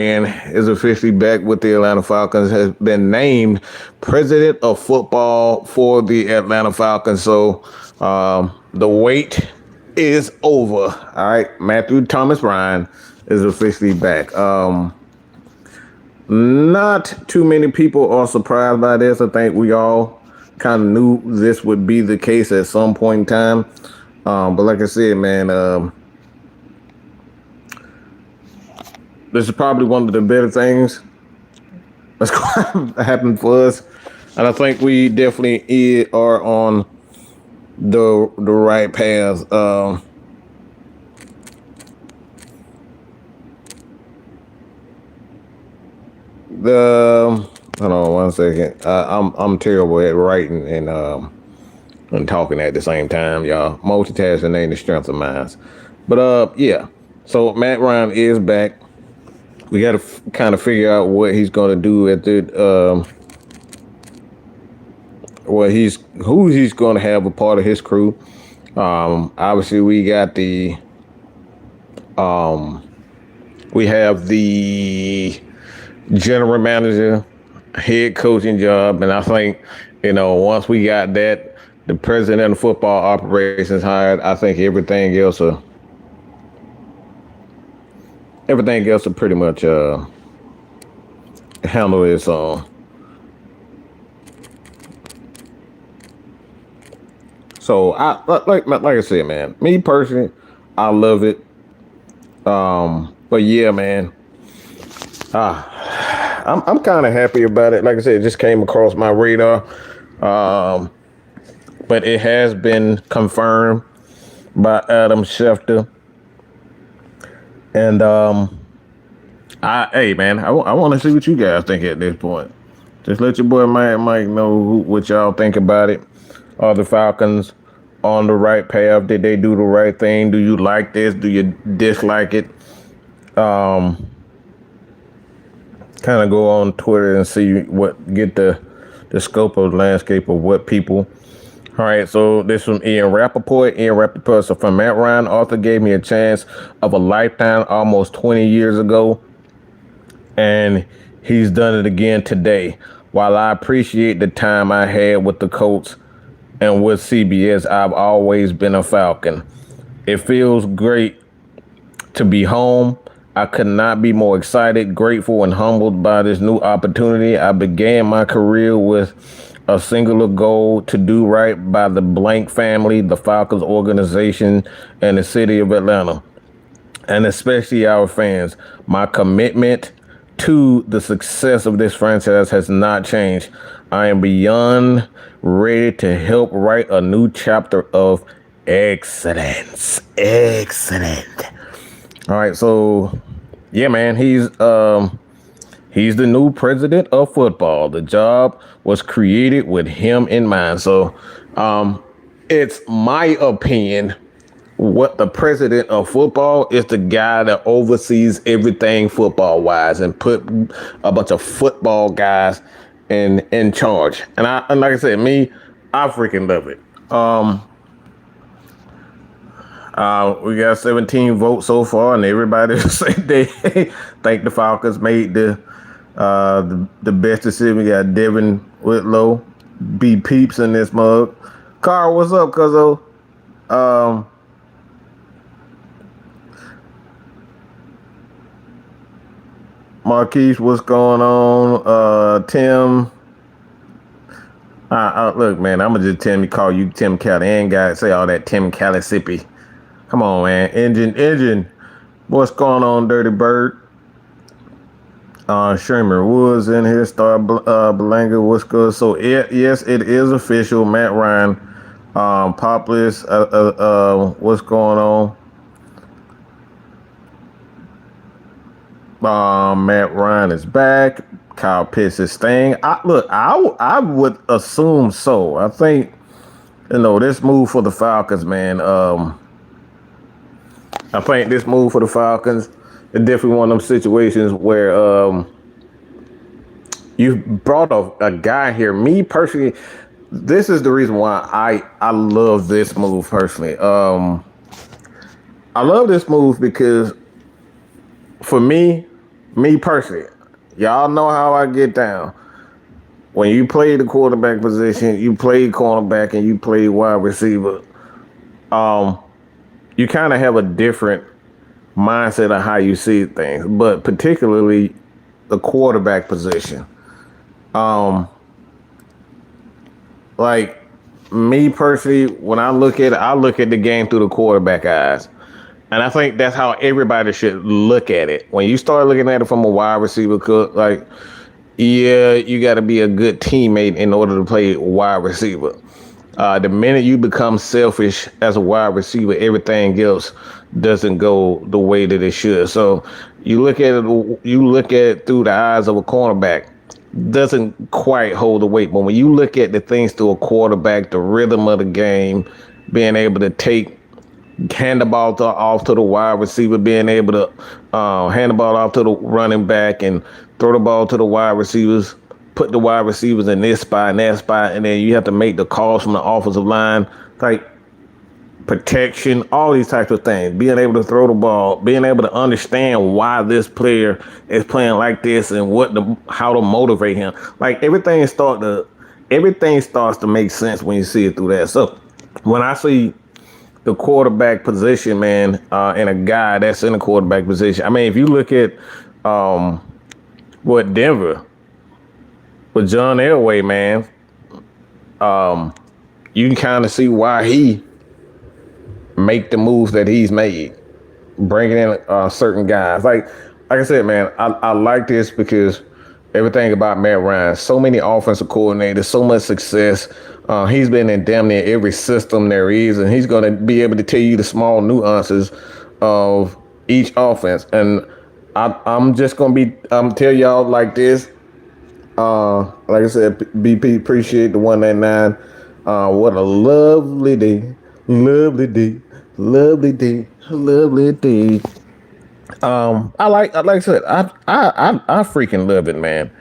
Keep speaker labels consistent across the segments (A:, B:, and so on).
A: is officially back with the Atlanta Falcons, has been named president of football for the Atlanta Falcons. So the wait is over. All right. Matthew Thomas Ryan is officially back. Not too many people are surprised by this. I think we all kind of knew this would be the case at some point in time. But like I said, man, this is probably one of the better things that's going to happen for us. And I think we definitely are on the right path. The hold on one second. I'm terrible at writing and talking at the same time, y'all. Multitasking ain't the strength of mine. But yeah. So Matt Ryan is back. We got to kind of figure out what he's going to do at the who he's going to have a part of his crew. Obviously we got we have the general manager, head coaching job, and I think once we got that, the president of football operations hired, I think everything else will pretty much handle its own. So like I said, man, me personally, I love it. But yeah, man, I'm kind of happy about it. Like I said, it just came across my radar. But it has been confirmed by Adam Schefter. And hey man, I want to see what you guys think at this point. Just let your boy Mike know what y'all think about it. Are the Falcons on the right path? Did they do the right thing? Do you like this? Do you dislike it? Kind of go on Twitter and see get the scope of the landscape of what people. All right, so this from Ian Rappaport. Ian Rappaport, so from Matt Ryan, Arthur gave me a chance of a lifetime almost 20 years ago, and he's done it again today. While I appreciate the time I had with the Colts and with CBS, I've always been a Falcon. It feels great to be home. I could not be more excited, grateful, and humbled by this new opportunity. I began my career with a singular goal: to do right by the Blank family, the Falcons organization, and the city of Atlanta, and especially our fans. My commitment to the success of this franchise has not changed. I am beyond ready to help write a new chapter of excellence. Excellent. All right, so yeah, man, he's the new president of football. The job was created with him in mind. So it's my opinion, what the president of football is the guy that oversees everything football wise and put a bunch of football guys in charge. And like I said, I freaking love it. We got 17 votes so far, and everybody say they think the Falcons made the best decision. We got Devin Whitlow, B Peeps in this mug. Carl, what's up, cuzzo? Marquise, what's going on? Tim. Look, man, I'm gonna just call you Tim Kelly. Ain't gotta say all that Tim Callisippy. Come on, man. Engine. What's going on, Dirty Bird? Sherman Woods in here. Star Belanga. What's good? So, yes, it is official. Matt Ryan. Populous. What's going on? Matt Ryan is back. Kyle Pitts is staying. I would assume so. I think, this move for the Falcons, man. I think this move for the Falcons is definitely one of them situations where you brought a guy here. Me personally, this is the reason why I love this move personally. I love this move because for me, Me personally, y'all know how I get down. When you play the quarterback position, you play cornerback, and you play wide receiver. Um, you kind of have a different mindset of how you see things, but particularly the quarterback position. Um, like me personally, when I look at it, I look at the game through the quarterback eyes. And I think that's how everybody should look at it. When you start looking at it from a wide receiver, like, yeah, you got to be a good teammate in order to play wide receiver. The minute you become selfish as a wide receiver, everything else doesn't go the way that it should. So you look at it through the eyes of a cornerback, doesn't quite hold the weight. But when you look at the things through a quarterback, the rhythm of the game, being able to hand the ball off to the wide receiver, being able to hand the ball off to the running back and throw the ball to the wide receivers, put the wide receivers in this spot and that spot, and then you have to make the calls from the offensive line, like protection, all these types of things. Being able to throw the ball, being able to understand why this player is playing like this and how to motivate him. Like everything starts to make sense when you see it through that. So when I see the quarterback position, man, and a guy that's in the quarterback position. I mean, if you look at what Denver with John Elway, man, you can kind of see why he make the moves that he's made, bringing in certain guys. Like I said, man, I like this because everything about Matt Ryan, so many offensive coordinators, so much success. He's been in damn near every system there is, and he's going to be able to tell you the small nuances of each offense. And I'm just going to tell y'all like this. Like I said, BP, appreciate the 199. What a lovely day, lovely day, lovely day, lovely day. Like I said, I freaking love it, man.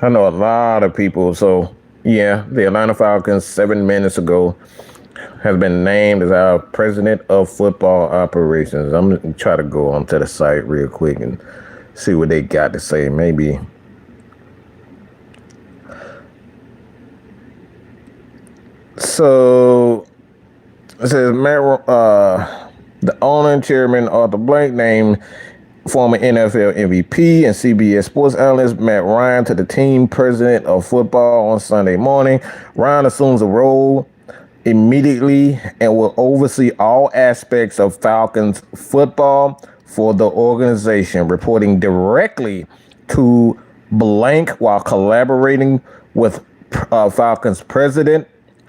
A: I know a lot of people. So yeah, the Atlanta Falcons 7 minutes ago has been named as our president of football operations. I'm gonna try to go onto the site real quick and see what they got to say. Maybe. So it says the owner and chairman Arthur Blank named former NFL MVP and CBS Sports analyst Matt Ryan to the team president of football on Sunday morning. Ryan assumes a role immediately and will oversee all aspects of Falcons football for the organization, reporting directly to Blank while collaborating with Falcons president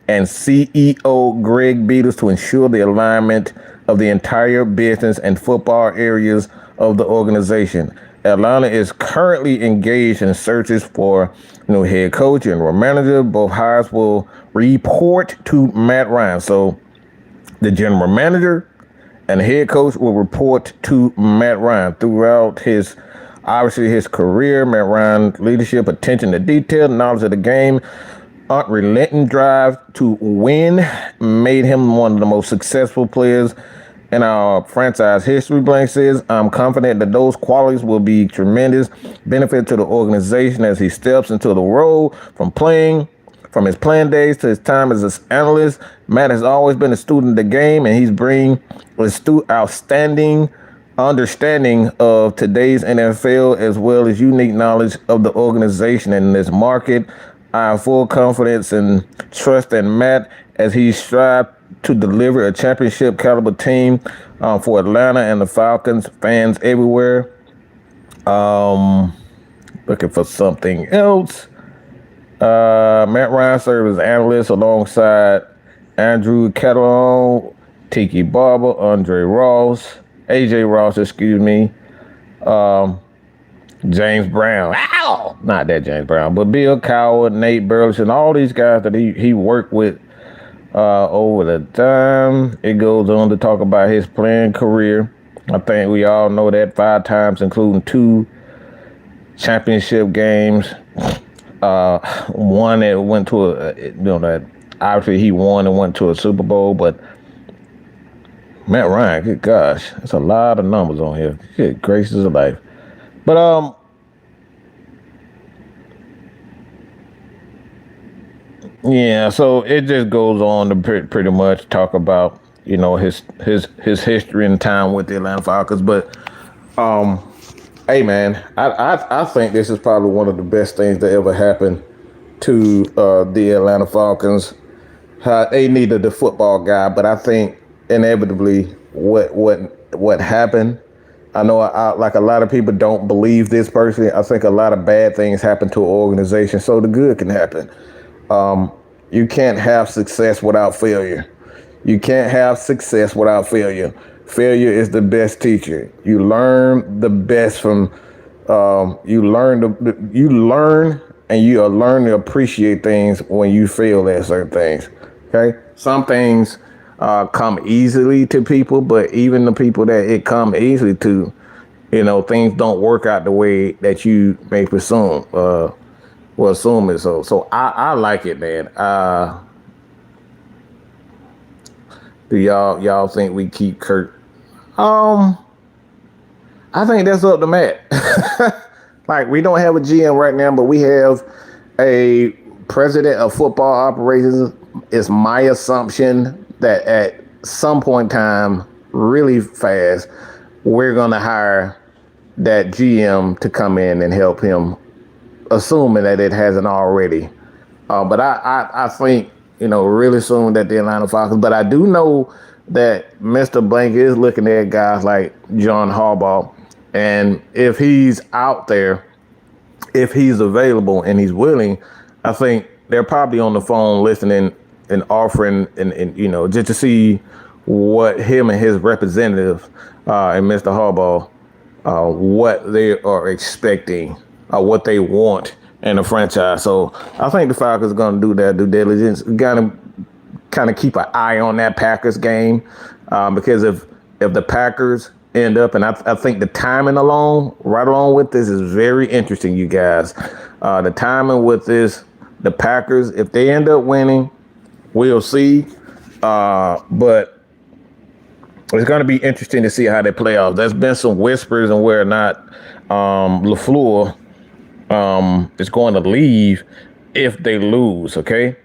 A: and CEO Greg Beatles to ensure the alignment of the entire business and football areas of the organization. Atlanta is currently engaged in searches for new head coach and general manager. Both hires will report to Matt Ryan. So the general manager and head coach will report to Matt Ryan throughout his career. Matt Ryan's leadership, attention to detail, knowledge of the game, unrelenting drive to win made him one of the most successful players in our franchise history. Blank says, I'm confident that those qualities will be tremendous benefit to the organization as he steps into the role from his playing days to his time as an analyst. Matt has always been a student of the game, and he's bringing outstanding understanding of today's NFL as well as unique knowledge of the organization in this market. I have full confidence and trust in Matt as he strives to deliver a championship caliber team for Atlanta and the Falcons fans everywhere. Looking for something else. Matt Ryan served as analyst alongside Andrew Catalon, Tiki Barber, AJ Ross, James Brown. Ow! Not that James Brown, but Bill Cowher, Nate Burleson, all these guys that he worked with over the time. It goes on to talk about his playing career. I think we all know that 5 times, including 2 championship games. One that went to that obviously he won and went to a Super Bowl, but Matt Ryan, good gosh, that's a lot of numbers on here. Good gracious of life. But yeah, so it just goes on to pretty much talk about his history and time with the Atlanta Falcons. But hey man, I think this is probably one of the best things that ever happened to the Atlanta Falcons. They needed the football guy, but I think inevitably what happened. I know like a lot of people don't believe this personally. I think a lot of bad things happen to an organization, so the good can happen. You can't have success without failure. You can't have success without failure. Failure is the best teacher. You learn the best from. You learn and you learn to appreciate things when you fail at certain things. Okay, some things come easily to people, but even the people that it come easily to, things don't work out the way that you may presume. Assume it. So I like it, man. Do y'all think we keep Kurt? I think that's up to Matt. Like, we don't have a GM right now, but we have a president of football operations. It's my assumption that at some point in time, really fast, we're gonna hire that GM to come in and help him, assuming that it hasn't already. But I think, really soon that the Atlanta Falcons, but I do know that Mr. Blank is looking at guys like John Harbaugh. And if he's out there, if he's available and he's willing, I think they're probably on the phone listening and offering and just to see what him and his representative and Mr. Harbaugh, what they are expecting, what they want in a franchise. So I think the Falcons are going to do their due diligence. Got to kind of keep an eye on that Packers game because if the Packers end up, and I think the timing right along with this is very interesting, you guys. The timing with this, the Packers, if they end up winning, we'll see. But it's going to be interesting to see how they play off. There's been some whispers and where not LaFleur is going to leave if they lose, okay?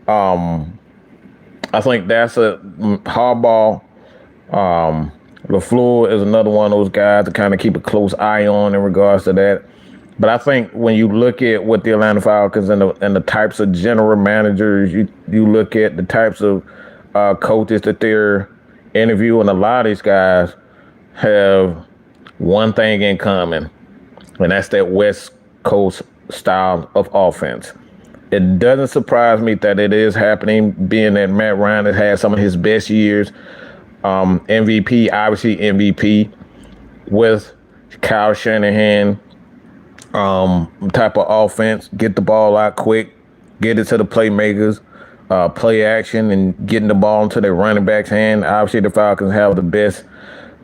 A: I think that's a Harbaugh. LaFleur is another one of those guys to kind of keep a close eye on in regards to that. But I think when you look at what the Atlanta Falcons and the types of general managers, you look at the types of coaches that they're interviewing, a lot of these guys have one thing in common, and that's that West Coast style of offense. It doesn't surprise me that it is happening, being that Matt Ryan has had some of his best years. MVP, obviously MVP with Kyle Shanahan type of offense. Get the ball out quick, get it to the playmakers, play action, and getting the ball into their running back's hand. Obviously, the Falcons have the best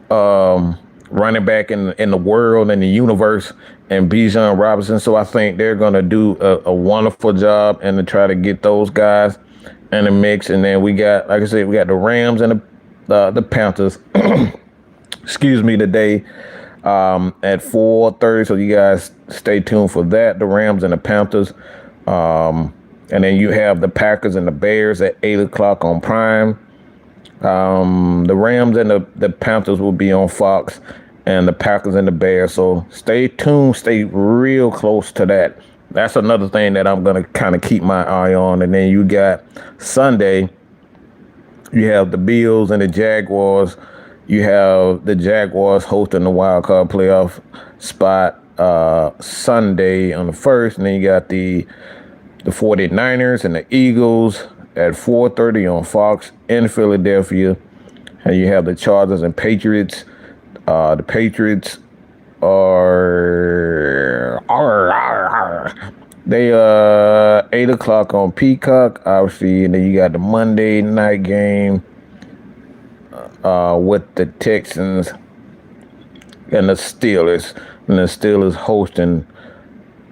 A: running back in the world, in the universe, and Bijan Robinson. So I think they're going to do a wonderful job and to try to get those guys in the mix. And then we got, like I said, we got the Rams and the Panthers, excuse me, today at 4:30. So you guys stay tuned for that. The Rams and the Panthers. And then you have the Packers and the Bears at 8 o'clock on Prime. The Rams and the Panthers will be on Fox, and the Packers and the Bears. So stay tuned, stay real close to that. That's another thing that I'm going to kind of keep my eye on. And then you got Sunday, you have the Bills and the Jaguars. You have the Jaguars hosting the wild card playoff spot Sunday on the 1st. And then you got the 49ers and the Eagles at 4:30 on Fox in Philadelphia. And you have the Chargers and Patriots. The Patriots are 8 o'clock on Peacock, obviously. And then you got the Monday night game with the Texans and the Steelers. And the Steelers hosting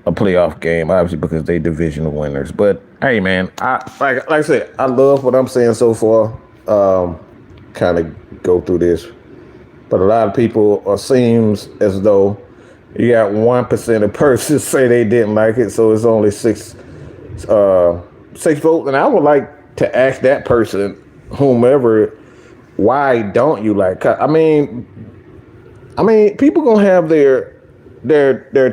A: a playoff game, obviously, because they divisional winners. But hey, man, like I said, I love what I'm saying so far. kind of go through this. But a lot of people seems as though you got 1% of persons say they didn't like it, so it's only six votes. And I would like to ask that person, whomever, why don't you like? I mean, people gonna have their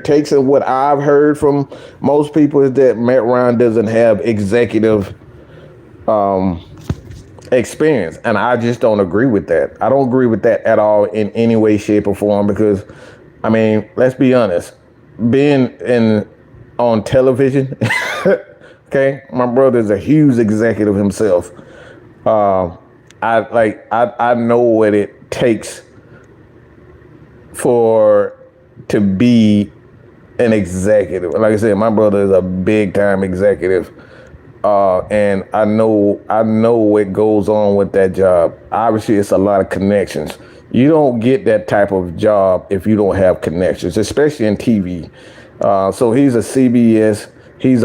A: takes, and what I've heard from most people is that Matt Ryan doesn't have executive experience, and I just don't agree with that. I don't agree with that at all in any way, shape, or form, because I mean, let's be honest, being on television, okay, my brother's a huge executive himself. I know what it takes to be an executive. Like I said, my brother is a big time executive. And I know what goes on with that job. Obviously, it's a lot of connections. You don't get that type of job if you don't have connections, especially in TV. So he's a CBS. He's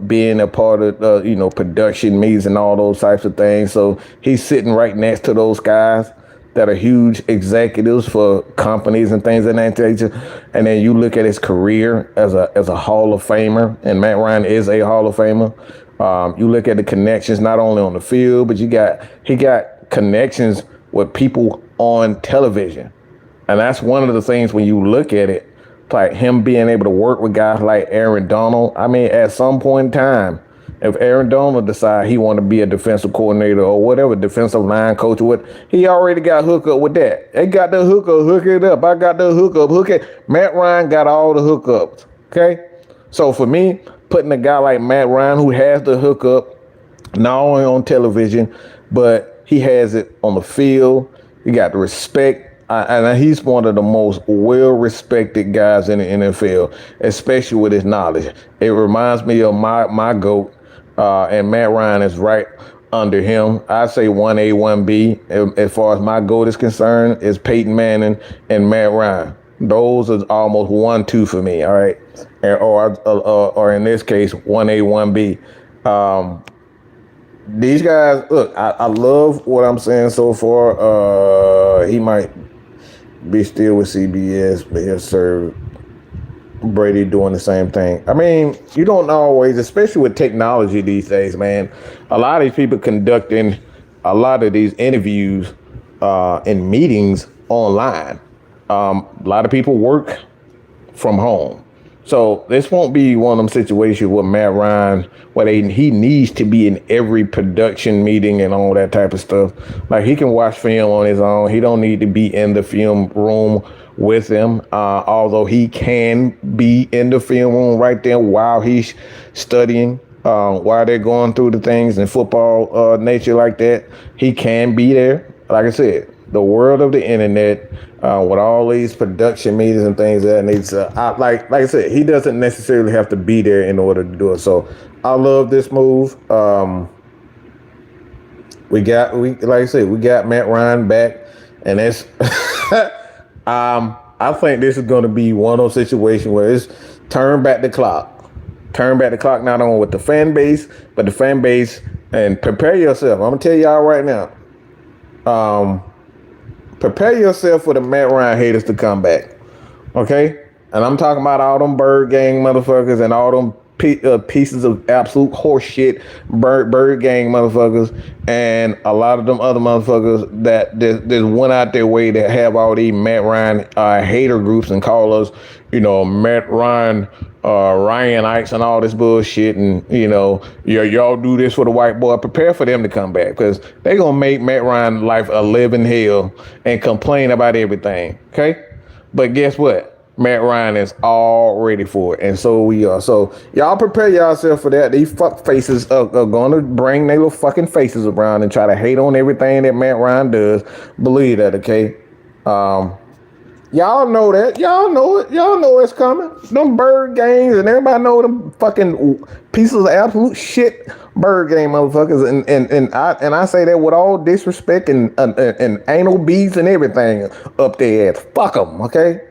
A: being a part of production meetings and all those types of things. So he's sitting right next to those guys that are huge executives for companies and things of that nature. And then you look at his career as a Hall of Famer, and Matt Ryan is a Hall of Famer. You look at the connections not only on the field, but he got connections with people on television. And that's one of the things when you look at it, like him being able to work with guys like Aaron Donald. I mean, at some point in time, if Aaron Donald decide he want to be a defensive coordinator or whatever, defensive line coach, he already got hooked up with that. They got the hook it up. I got the hook it. Matt Ryan got all the hookups. Okay, so for me, putting a guy like Matt Ryan, who has the hookup, not only on television, but he has it on the field. He got the respect. And he's one of the most well-respected guys in the NFL, especially with his knowledge. It reminds me of my GOAT, and Matt Ryan is right under him. I say 1A, 1B. As far as my GOAT is concerned, is Peyton Manning and Matt Ryan. Those are almost 1-2 for me, all right? Or in this case, 1A, 1B. These guys, look, I love what I'm saying so far. He might be still with CBS, but he'll serve Brady doing the same thing. I mean, you don't always, especially with technology these days, man, a lot of these people conducting a lot of these interviews and meetings online. A lot of people work from home. So this won't be one of them situations with Matt Ryan where he needs to be in every production meeting and all that type of stuff. Like, he can watch film on his own. He don't need to be in the film room with them, although he can be in the film room right there while he's studying, while they're going through the things in football nature like that. He can be there. Like I said, the world of the internet, with all these production meetings and things that needs, like I said, he doesn't necessarily have to be there in order to do it. So I love this move. We got Matt Ryan back, and it's I think this is going to be one of those situations where it's turn back the clock not only with the fan base, but the fan base, and prepare yourself. I'm gonna tell y'all right now. Prepare yourself for the Matt Ryan haters to come back, okay? And I'm talking about all them Bird Gang motherfuckers and all them pieces of absolute horse shit, Bird Gang motherfuckers, and a lot of them other motherfuckers that there's went out their way to have all these Matt Ryan hater groups and call us, Matt Ryan, Ryanites and all this bullshit, and y'all do this for the white boy. Prepare for them to come back, because they gonna make Matt Ryan life a living hell and complain about everything. Okay, but guess what? Matt Ryan is all ready for it, and so we are. So y'all prepare yourself for that. These fuck faces are gonna bring their little fucking faces around and try to hate on everything that Matt Ryan does. Believe that, okay? Y'all know that. Y'all know it. Y'all know it's coming. Them Bird Gangs, and everybody know them fucking pieces of absolute shit Bird Gang motherfuckers. And I say that with all disrespect and anal beads and everything up their ass. Fuck them, okay?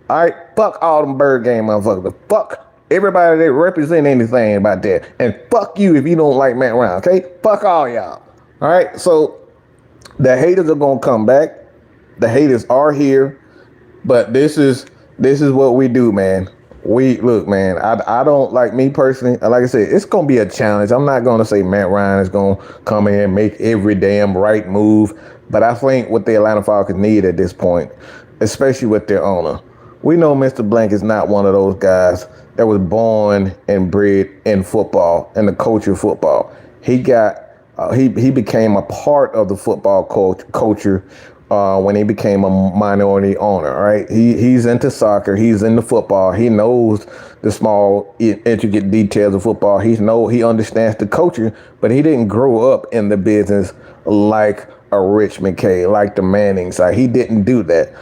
A: All right, fuck all them Bird Gang motherfuckers. Fuck everybody that represent anything about that. And fuck you if you don't like Matt Ryan, okay? Fuck all y'all. All right, so The haters are gonna come back. The haters are here. But this is what we do, man. We look, man. I don't like me personally. Like I said, it's gonna be a challenge. I'm not gonna say Matt Ryan is gonna come in and make every damn right move, but I think what the Atlanta Falcons need at this point, especially with their owner, we know Mr. Blank is not one of those guys that was born and bred in football and the culture of football. He got he became a part of the football culture when he became a minority owner, right? He's into soccer. He's into football. He knows the small, intricate details of football. He understands the culture, but he didn't grow up in the business like a Rich McKay, like the Mannings. He didn't do that.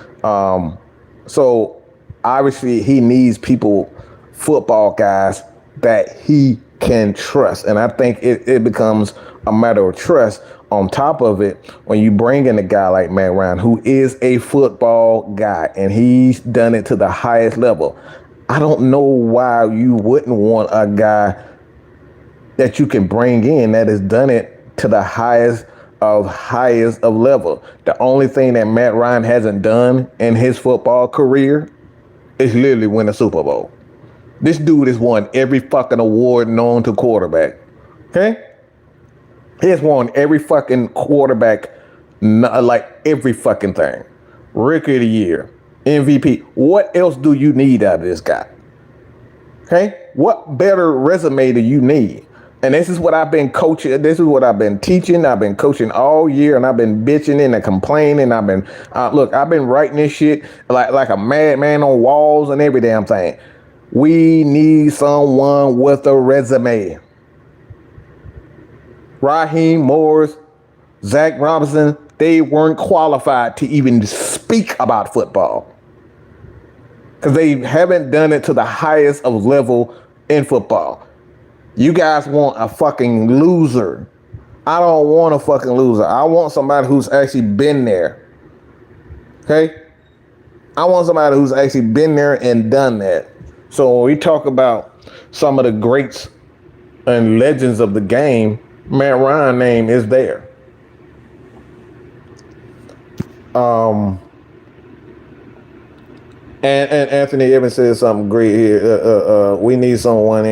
A: So obviously he needs people, football guys that he can trust. And I think it becomes a matter of trust. On top of it, when you bring in a guy like Matt Ryan, who is a football guy, and he's done it to the highest level, I don't know why you wouldn't want a guy that you can bring in that has done it to the highest of level. The only thing that Matt Ryan hasn't done in his football career is literally win a Super Bowl. This dude has won every fucking award known to quarterback. Okay? He has won every fucking quarterback, like every fucking thing. Rookie of the year, MVP. What else do you need out of this guy? Okay? What better resume do you need? And this is what I've been coaching. This is what I've been teaching. I've been coaching all year, and I've been bitching and complaining. I've been, I've been writing this shit like a madman on walls and every damn thing. We need someone with a resume. Raheem Morris, Zach Robinson, they weren't qualified to even speak about football because they haven't done it to the highest of level in football. You guys want a fucking loser. I don't want a fucking loser. I want somebody who's actually been there. Okay? I want somebody who's actually been there and done that. So when we talk about some of the greats and legends of the game, Matt Ryan's name is there. And Anthony Evans said something great here. We need someone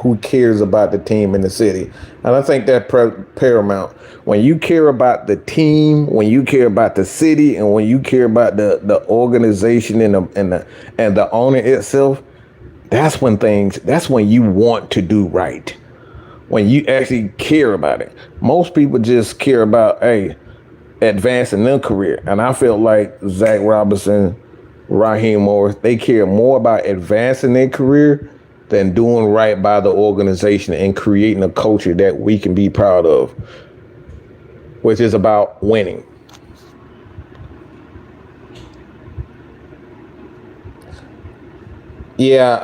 A: who cares about the team in the city, and I think that paramount. When you care about the team, when you care about the city, and when you care about the organization and the owner itself, that's when you want to do right. When you actually care about it. Most people just care about, advancing their career. And I feel like Zach Robinson, Raheem Morris, they care more about advancing their career than doing right by the organization and creating a culture that we can be proud of, which is about winning. Yeah,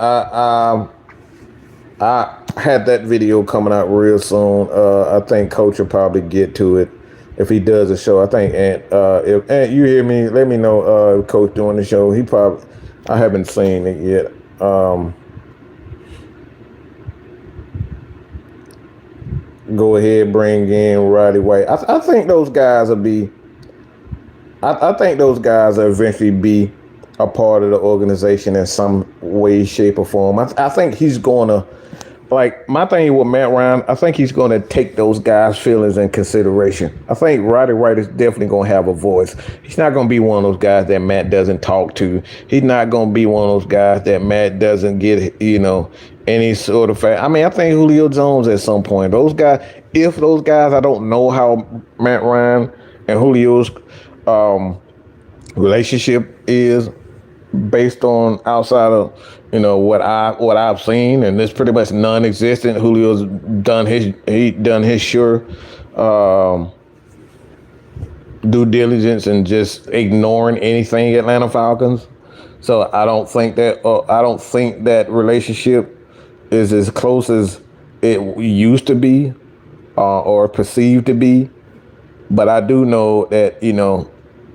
A: I had that video coming out real soon. I think Coach will probably get to it if he does a show. I think if Ant, you hear me, let me know if Coach doing the show. I haven't seen it yet. Go ahead, bring in Roddy White. I think those guys will be. I think those guys will eventually be a part of the organization in some way, shape, or form. I think he's going to. Like, my thing with Matt Ryan, I think he's going to take those guys' feelings in consideration. I think Roddy White is definitely going to have a voice. He's not going to be one of those guys that Matt doesn't talk to. He's not going to be one of those guys that Matt doesn't get, any sort of fact. I mean, I think Julio Jones at some point. Those guys, I don't know how Matt Ryan and Julio's relationship is based on outside of what I've seen, and it's pretty much non-existent. Julio's done his sure due diligence and just ignoring anything Atlanta Falcons. So I don't think that relationship is as close as it used to be or perceived to be. But I do know that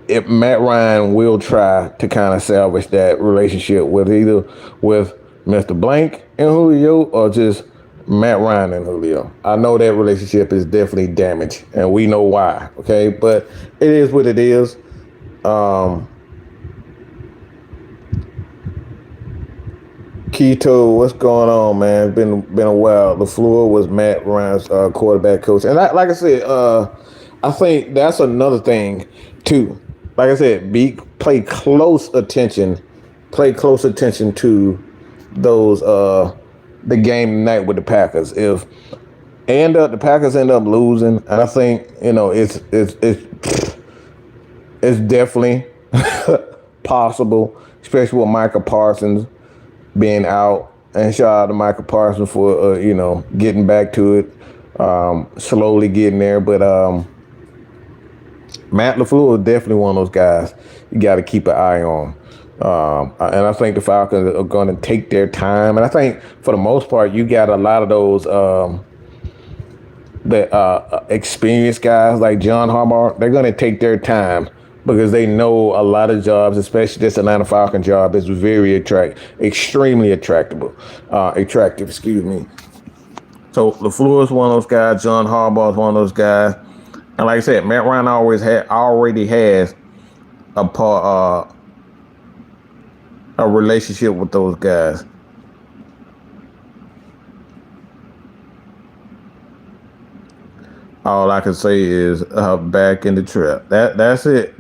A: if Matt Ryan will try to kind of salvage that relationship with Mr. Blank and Julio, or just Matt Ryan and Julio. I know that relationship is definitely damaged, and we know why. Okay, but it is what it is. Um, Keto, what's going on, man? It's been a while. LaFleur was Matt Ryan's quarterback coach, and like I said, I think that's another thing too. Like I said, play close attention to those the game tonight with the Packers. If the Packers end up losing, and I think it's definitely possible, especially with Michael Parsons being out. And shout out to Michael Parsons for getting back to it, slowly getting there. But Matt LaFleur is definitely one of those guys you got to keep an eye on. And I think the Falcons are going to take their time. And I think for the most part, you got a lot of those experienced guys like John Harbaugh. They're going to take their time because they know a lot of jobs, especially this Atlanta Falcon job, is extremely attractive. Excuse me. So LaFleur is one of those guys. John Harbaugh is one of those guys. And like I said, Matt Ryan already has a relationship with those guys. All I can say is back in the trap. That's it,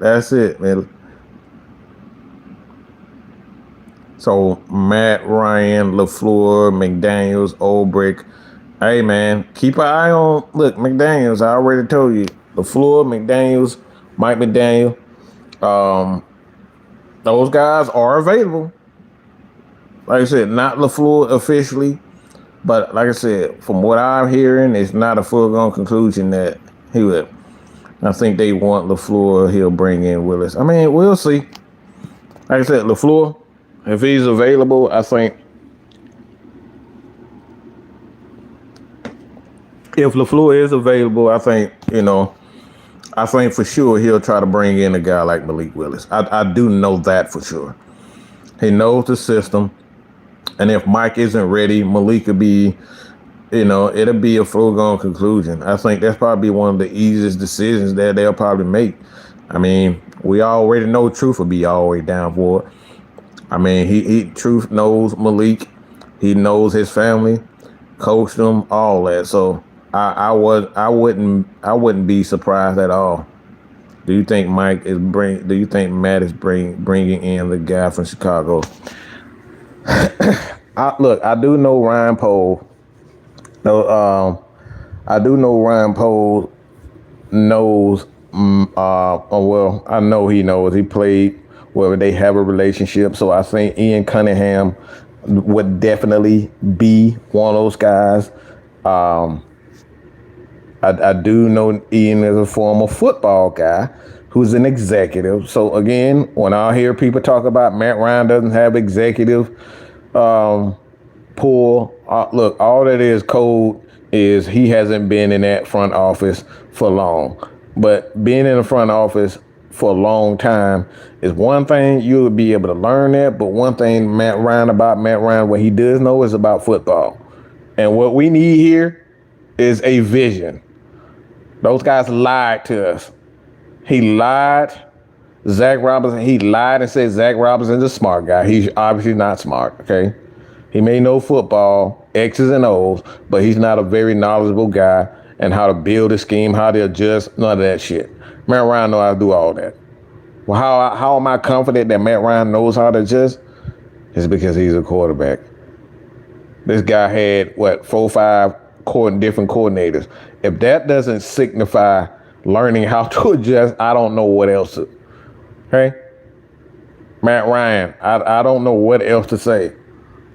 A: man. So Matt Ryan, LaFleur, McDaniels, Olbrich. Hey man, keep an eye on. Look, McDaniels. I already told you. LaFleur, McDaniels, Mike McDaniel. Those guys are available. Like I said, not LaFleur officially, but like I said, from what I'm hearing, it's not a foregone conclusion that he will. I think they want LaFleur. He'll bring in Willis. I mean, we'll see. Like I said, LaFleur, if he's available, I think if LaFleur is available, I think for sure he'll try to bring in a guy like Malik Willis. I do know that for sure. He knows the system. And if Mike isn't ready, Malik could be, it'll be a foregone conclusion. I think that's probably one of the easiest decisions that they'll probably make. I mean, we already know Truth will be all the way down for it. I mean, Truth knows Malik. He knows his family, coached them, all that. So I wouldn't be surprised at all. Do you think Matt is bringing in the guy from Chicago? I do know Ryan Pohl. I do know Ryan Pohl knows. Well, I know he knows. He played where they have a relationship. So I think Ian Cunningham would definitely be one of those guys. I do know Ian is a former football guy who's an executive. So again, when I hear people talk about Matt Ryan doesn't have executive pull, look, all that is code is he hasn't been in that front office for long. But being in the front office for a long time is one thing. You'll be able to learn that. But one thing Matt Ryan, what he does know is about football. And what we need here is a vision. Those guys lied to us. He lied. Zach Robinson, he lied and said Zach Robinson's a smart guy. He's obviously not smart, okay? He may know football, X's and O's, but he's not a very knowledgeable guy and how to build a scheme, how to adjust, none of that shit. Matt Ryan knows how to do all that. Well, how am I confident that Matt Ryan knows how to adjust? It's because he's a quarterback. This guy had, 4 or 5 different coordinators. If that doesn't signify learning how to adjust, I don't know what else to. Okay? Matt Ryan, I don't know what else to say.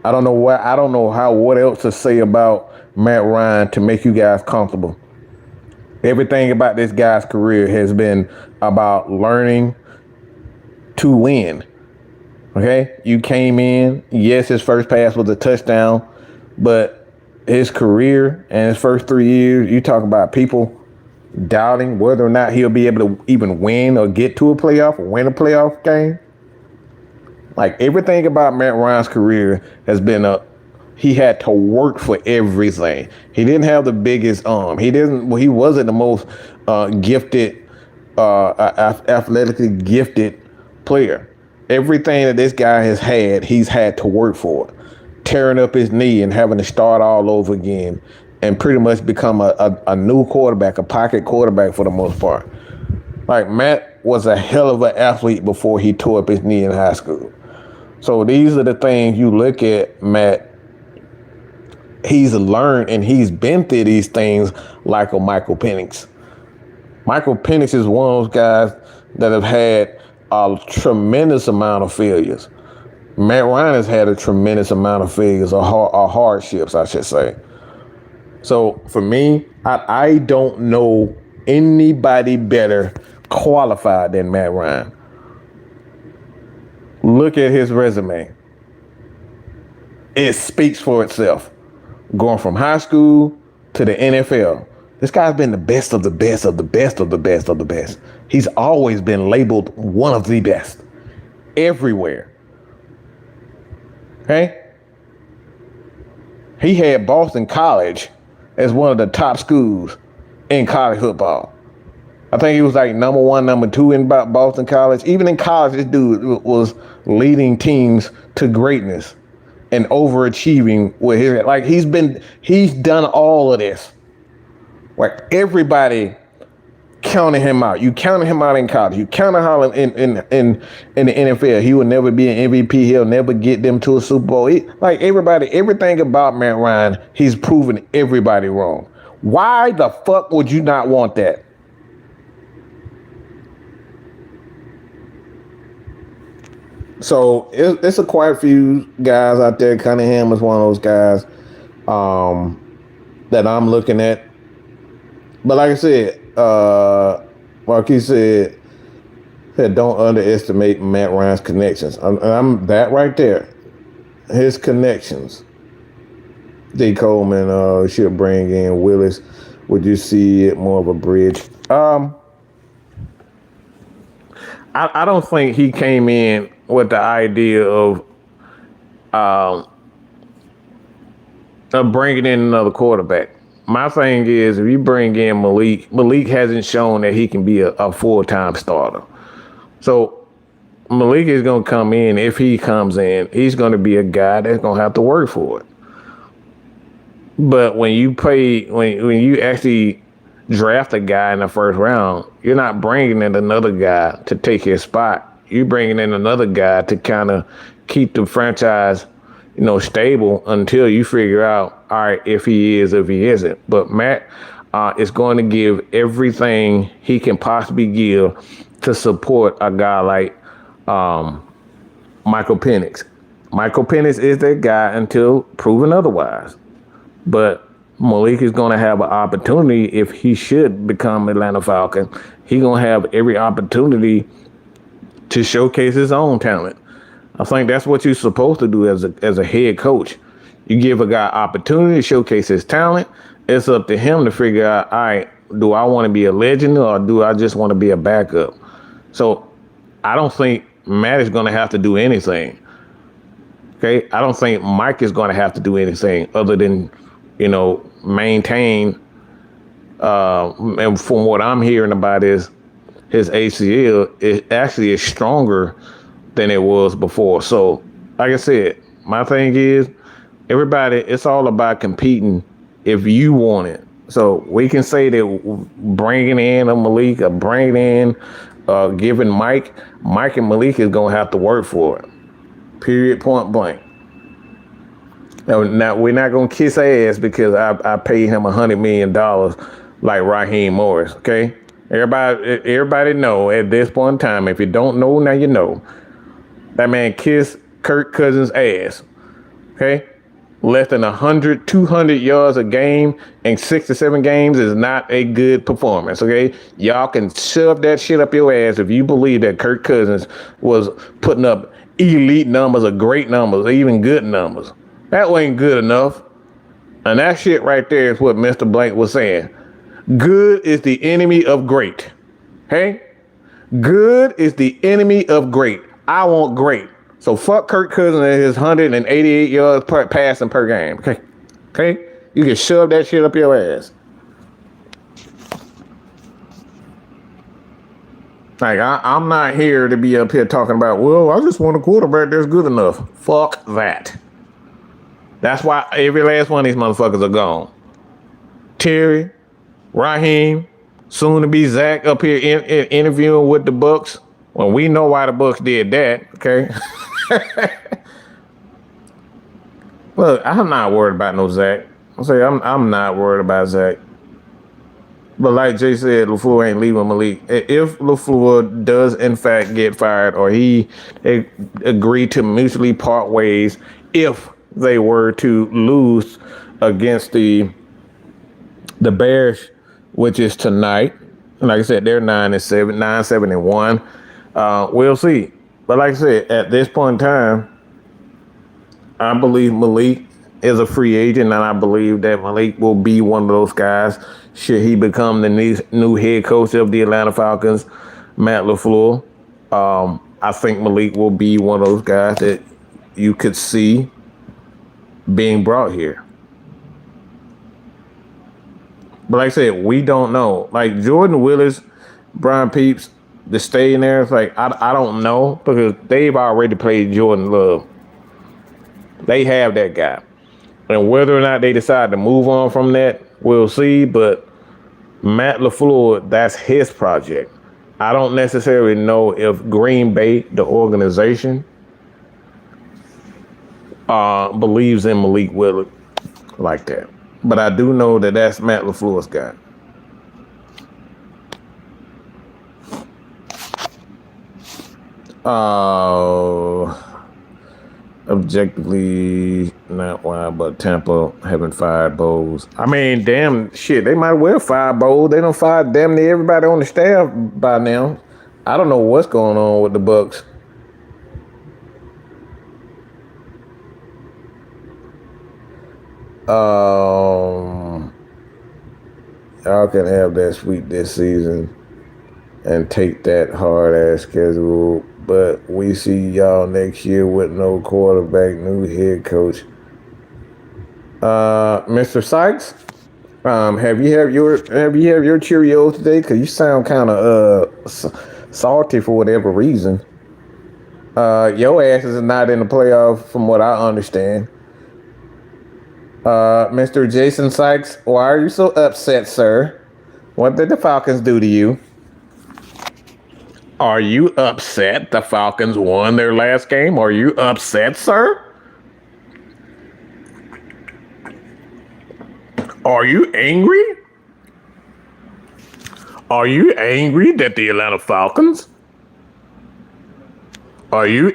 A: I don't know what else to say about Matt Ryan to make you guys comfortable. Everything about this guy's career has been about learning to win. Okay? You came in, yes, his first pass was a touchdown, but his career and his first 3 years, you talk about people doubting whether or not he'll be able to even win or get to a playoff or win a playoff game. Like everything about Matt Ryan's career has been he had to work for everything. He didn't have the biggest arm. He wasn't the most gifted, athletically gifted player. Everything that this guy has had, he's had to work for it. Tearing up his knee and having to start all over again and pretty much become a new quarterback, a pocket quarterback for the most part. Like, Matt was a hell of an athlete before he tore up his knee in high school. So these are the things you look at, Matt. He's learned and he's been through these things like a Michael Penix. Michael Penix is one of those guys that have had a tremendous amount of failures. Matt Ryan has had a tremendous amount of failures or hardships, I should say. So for me, I don't know anybody better qualified than Matt Ryan. Look at his resume. It speaks for itself. Going from high school to the NFL. This guy's been the best of the best of the best of the best of the best. He's always been labeled one of the best. Everywhere. Okay? He had Boston College as one of the top schools in college football. I think he was like number 1, number 2 in Boston College. Even in college, this dude was leading teams to greatness and overachieving with his, like, he's done all of this. Like, everybody counted him out. You counted him out in college. You counted him in the NFL. He will never be an MVP. He'll never get them to a Super Bowl. Everything about Matt Ryan, he's proven everybody wrong. Why the fuck would you not want that? So it's a quite few guys out there. Cunningham is one of those guys that I'm looking at. But like I said, Marquis said, don't underestimate Matt Ryan's connections. I'm that right there. His connections. D. Coleman should bring in Willis. Would you see it more of a bridge? I don't think he came in with the idea of bringing in another quarterback. My thing is, if you bring in Malik hasn't shown that he can be a full-time starter. So Malik is going to come in. If he comes in, he's going to be a guy that's going to have to work for it. But when you actually draft a guy in the first round, you're not bringing in another guy to take his spot. You're bringing in another guy to kind of keep the franchise, stable until you figure out, all right, if he is, if he isn't. But Matt is going to give everything he can possibly give to support a guy like Michael Penix. Michael Penix is that guy until proven otherwise. But Malik is going to have an opportunity if he should become Atlanta Falcon. He's going to have every opportunity to showcase his own talent. I think that's what you're supposed to do as a head coach. You give a guy opportunity to showcase his talent. It's up to him to figure out, all right, do I want to be a legend or do I just want to be a backup? So I don't think Matt is going to have to do anything. Okay? I don't think Mike is going to have to do anything other than, maintain. And from what I'm hearing about is his ACL is stronger than it was before. So, like I said, my thing is, everybody, it's all about competing if you want it. So we can say that bringing in a Malik or bringing in, giving Mike and Malik is going to have to work for it. Period, point blank. Now we're not going to kiss ass because I paid him $100 million like Raheem Morris, okay? Everybody know at this point in time. If you don't know, now you know. That man kissed Kirk Cousins' ass, okay? Less than 100, 200 yards a game in 6 to 7 games is not a good performance, okay? Y'all can shove that shit up your ass if you believe that Kirk Cousins was putting up elite numbers or great numbers or even good numbers. That wasn't good enough. And that shit right there is what Mr. Blank was saying. Good is the enemy of great. Okay? Good is the enemy of great. I want great. So fuck Kirk Cousins and his 188 yards passing per game. Okay. Okay? You can shove that shit up your ass. Like, I'm not here to be up here talking about, well, I just want a quarterback that's good enough. Fuck that. That's why every last one of these motherfuckers are gone. Terry, Raheem, soon to be Zach up here interviewing with the Bucks. Well, we know why the Bucks did that, okay? Look, I'm not worried about no Zach. I'm not worried about Zach. But like Jay said, LaFleur ain't leaving Malik. If LaFleur does in fact get fired, or he agreed to mutually part ways, if they were to lose against the Bears, which is tonight, like I said, they're 9-7-1. We'll see. But like I said, at this point in time, I believe Malik is a free agent, and I believe that Malik will be one of those guys should he become the new head coach of the Atlanta Falcons, Matt LaFleur. I think Malik will be one of those guys that you could see being brought here. But like I said, we don't know. Like Jordan Willis, Brian Peeps, to stay in there, it's like, I don't know, because they've already played Jordan Love. They have that guy. And whether or not they decide to move on from that, we'll see. But Matt LaFleur, that's his project. I don't necessarily know if Green Bay, the organization, believes in Malik Willard like that. But I do know that that's Matt LaFleur's guy. Objectively, not why, but Tampa having fired Bowles. I mean, damn shit, they might well fire Bowles. They don't fire damn near everybody on the staff by now. I don't know what's going on with the Bucks. Y'all can have that sweep this season and take that hard ass schedule, but we see y'all next year with no quarterback, new head coach. Mr. Sykes, have you had your Cheerios today? Cause you sound kind of salty for whatever reason. Your ass is not in the playoff, from what I understand. Mr. Jason Sykes, why are you so upset, sir? What did the Falcons do to you? Are you upset the Falcons won their last game? Are you upset, sir? Are you angry? Are you angry that the Atlanta Falcons? Are you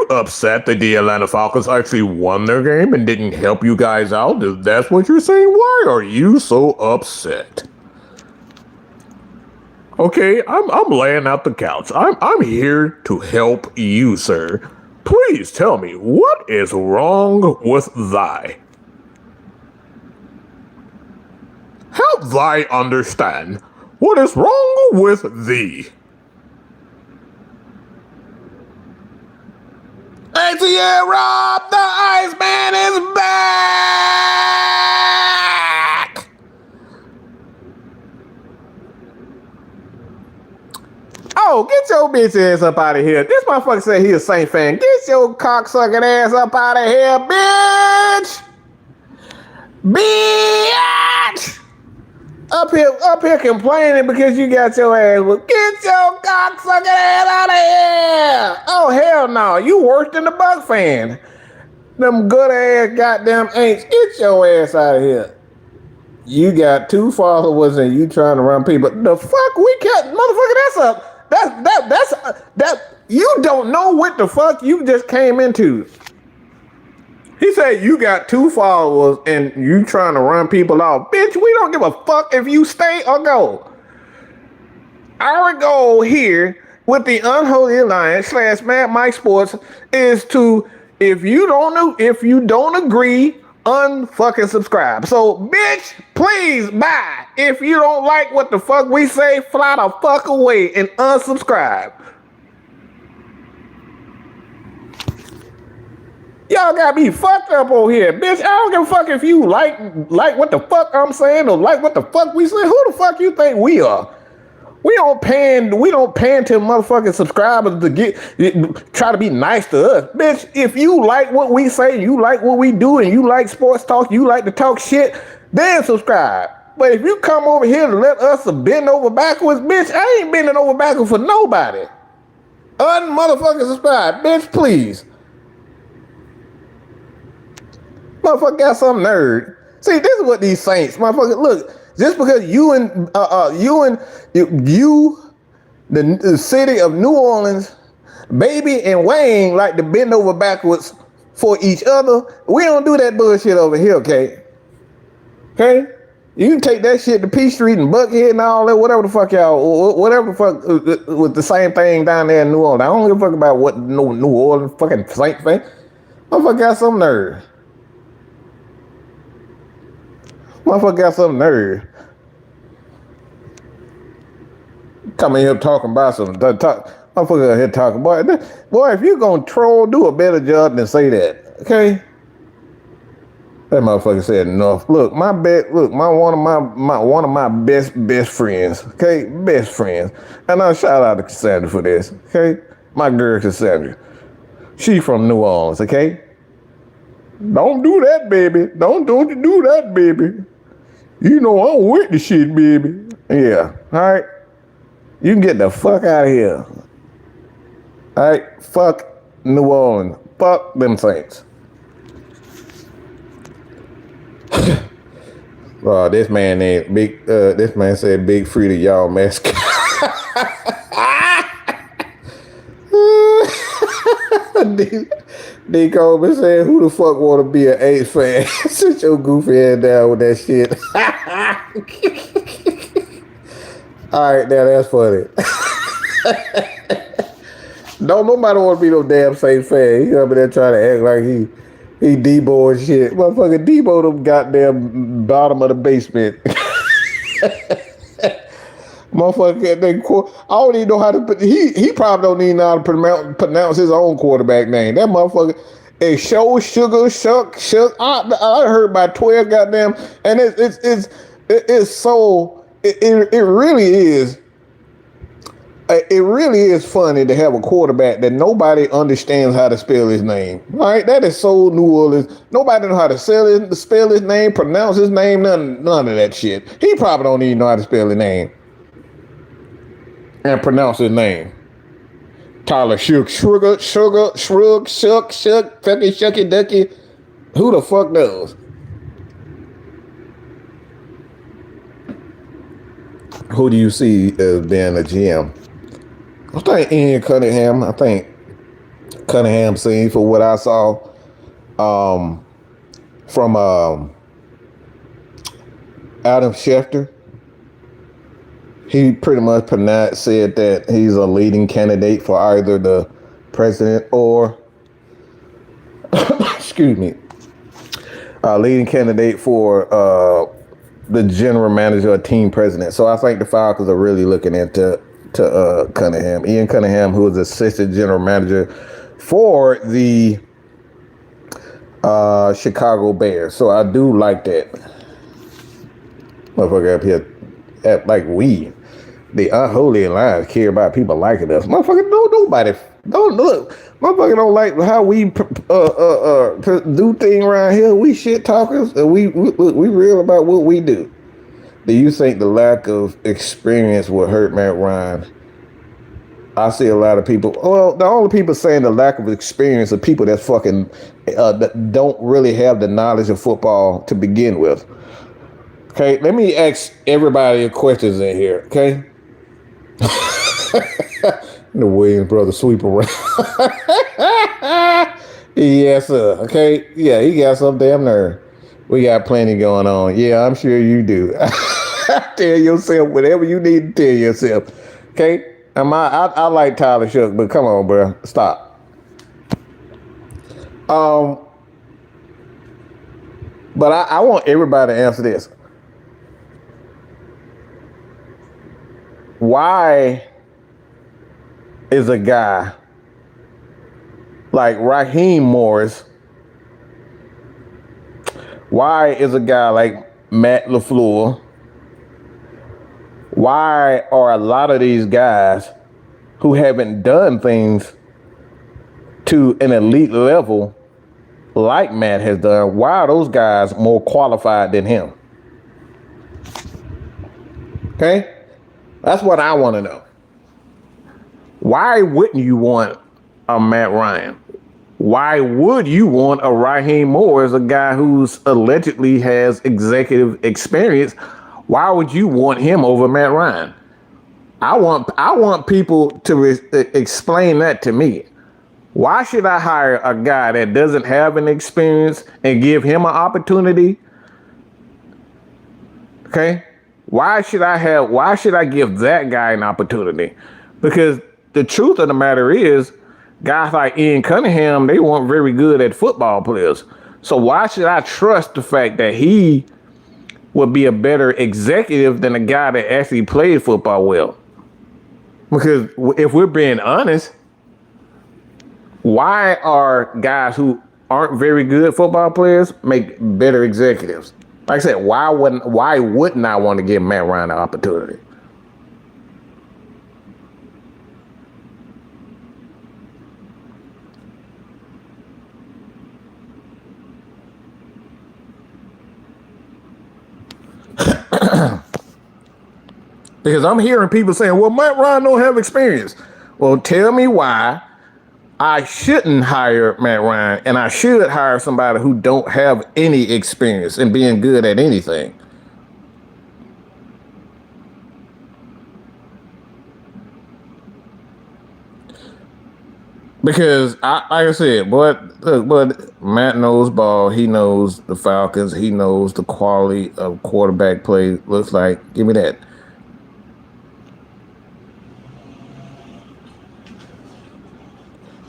A: upset that the Atlanta Falcons actually won their game and didn't help you guys out? If that's what you're saying, why are you so upset? Okay, I'm laying out the couch. I'm here to help you, sir. Please tell me, what is wrong with thy? Help thy understand what is wrong with thee. ATL Rob, the Iceman is back! Oh, get your bitch ass up out of here. This motherfucker said he a Saint fan. Get your cocksucking ass up out of here, bitch! Bitch! Up here complaining because you got your ass. Well, get your cocksucking ass out of here! Oh, hell no. You worse than the Buck fan. Them good ass goddamn ain'ts. Get your ass out of here. You got 2 followers and you trying to run people. The fuck we can't, motherfucker, that's you don't know what the fuck you just came into. He said you got 2 followers and you trying to run people off. Bitch, we don't give a fuck if you stay or go. Our goal here with the Unholy Alliance / Mad Mike Sports is to, if you don't agree, unfucking subscribe. So, bitch, please bye. If you don't like what the fuck we say, fly the fuck away and unsubscribe. Y'all got me fucked up over here, bitch. I don't give a fuck if you like what the fuck I'm saying or like what the fuck we say. Who the fuck you think we are? We don't pan to motherfucking subscribers to try to be nice to us. Bitch, if you like what we say, you like what we do, and you like sports talk, you like to talk shit, then subscribe. But if you come over here to let us bend over backwards, bitch, I ain't bending over backwards for nobody. Motherfucking subscribe, bitch, please. Motherfucker got some nerd. See, this is what these saints, motherfucker, look, just because the city of New Orleans, Baby and Wayne like to bend over backwards for each other, we don't do that bullshit over here, okay? Okay? You can take that shit to P Street and Buckhead and all that, whatever the fuck y'all, whatever the fuck, with the same thing down there in New Orleans. I don't give a fuck about what New Orleans fucking saint thing. Motherfucker got some nerve. Motherfucker got some nerve. Coming here talking about motherfucker here talking, boy, if you gonna troll, do a better job than say that, okay? That motherfucker said enough. Look, one of my best friends, okay, best friends, and I'll shout out to Cassandra for this, okay? My girl Cassandra, she from New Orleans, okay? Don't do that, baby. Don't you do that, baby. You know I'm with the shit, baby. Yeah, all right. You can get the fuck out of here. All right, fuck New Orleans. Fuck them Saints. This man ain't big. This man said big free to y'all mascot. D. Coleman said, who the fuck want to be an A's fan? Sit your goofy head down with that shit. All right, now that's funny. Don't nobody want to be no damn Saints fan. He up there trying to act like he Debo and shit. Motherfucker, Debo them goddamn bottom of the basement. Motherfucker, I don't even know how to put. He probably don't even know how to pronounce his own quarterback name. That motherfucker is Sugar Shuck. I heard about 12 goddamn, and it's so it really is. It really is funny to have a quarterback that nobody understands how to spell his name. All right, that is so New Orleans. Nobody know how to spell his name, pronounce his name, none of that shit. He probably don't even know how to spell his name and pronounce his name. Tyler Shrug, fucking Shucky Ducky. Who the fuck knows? Who do you see as being a GM? I think Ian Cunningham. I think Cunningham seen for what I saw from Adam Schefter. He pretty much said that he's a leading candidate for either the president or, excuse me, a leading candidate for the general manager or team president. So I think the Falcons are really looking into Cunningham. Ian Cunningham, who is assistant general manager for the Chicago Bears. So I do like that. Motherfucker up here act like we, the unholy alliance, care about people liking us. Motherfucker, don't look. Motherfucker don't like how we do things around here. We shit talkers. We real about what we do. Do you think the lack of experience will hurt Matt Ryan? I see a lot of people. Well, the only people saying the lack of experience are people that's fucking that don't really have the knowledge of football to begin with. Okay, let me ask everybody a questions in here. Okay, the Williams brother sweep around. Yes, sir. Okay, yeah, he got some damn nerve. We got plenty going on. Yeah, I'm sure you do. Tell yourself whatever you need to tell yourself. Okay? I like Tyler Shook, but come on, bro. Stop. But I want everybody to answer this. Why is a guy like Raheem Morris Why is a guy like Matt LaFleur, why are a lot of these guys who haven't done things to an elite level like Matt has done, why are those guys more qualified than him? Okay? That's what I want to know. Why wouldn't you want a Matt Ryan? Why would you want a Raheem Moore as a guy who's allegedly has executive experience? Why would you want him over Matt Ryan? I want people to explain that to me. Why should I hire a guy that doesn't have an experience and give him an opportunity? Okay? Why should I give that guy an opportunity? Because the truth of the matter is, guys like Ian Cunningham, they weren't very good at football players. So why should I trust the fact that he would be a better executive than a guy that actually played football well? Because if we're being honest, why are guys who aren't very good football players make better executives? Like I said, why wouldn't I want to give Matt Ryan an opportunity? Because I'm hearing people saying, well, Matt Ryan don't have experience. Well, tell me why I shouldn't hire Matt Ryan and I should hire somebody who don't have any experience in being good at anything. Because like I said, but Matt knows ball. He knows the Falcons. He knows the quality of quarterback play looks like. Give me that.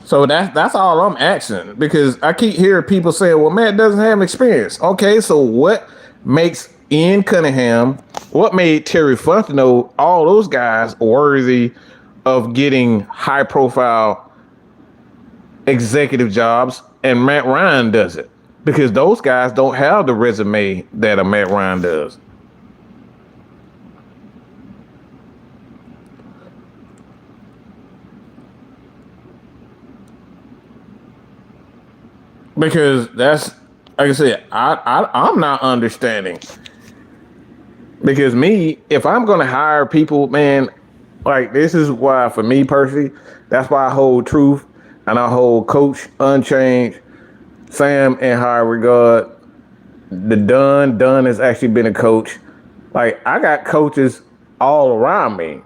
A: So that's all I'm asking, because I keep hearing people say, well, Matt doesn't have experience. Okay, so what makes Ian Cunningham, what made Terry Fontenot, all those guys worthy of getting high profile executive jobs, and Matt Ryan does it? Because those guys don't have the resume that a Matt Ryan does. Because that's, like I said, I'm not understanding. Because me, if I'm gonna hire people, man, like this is why for me personally, that's why I hold Truth and I hold Coach Unchanged, Sam in high regard. The Dunn has actually been a coach. Like I got coaches all around me.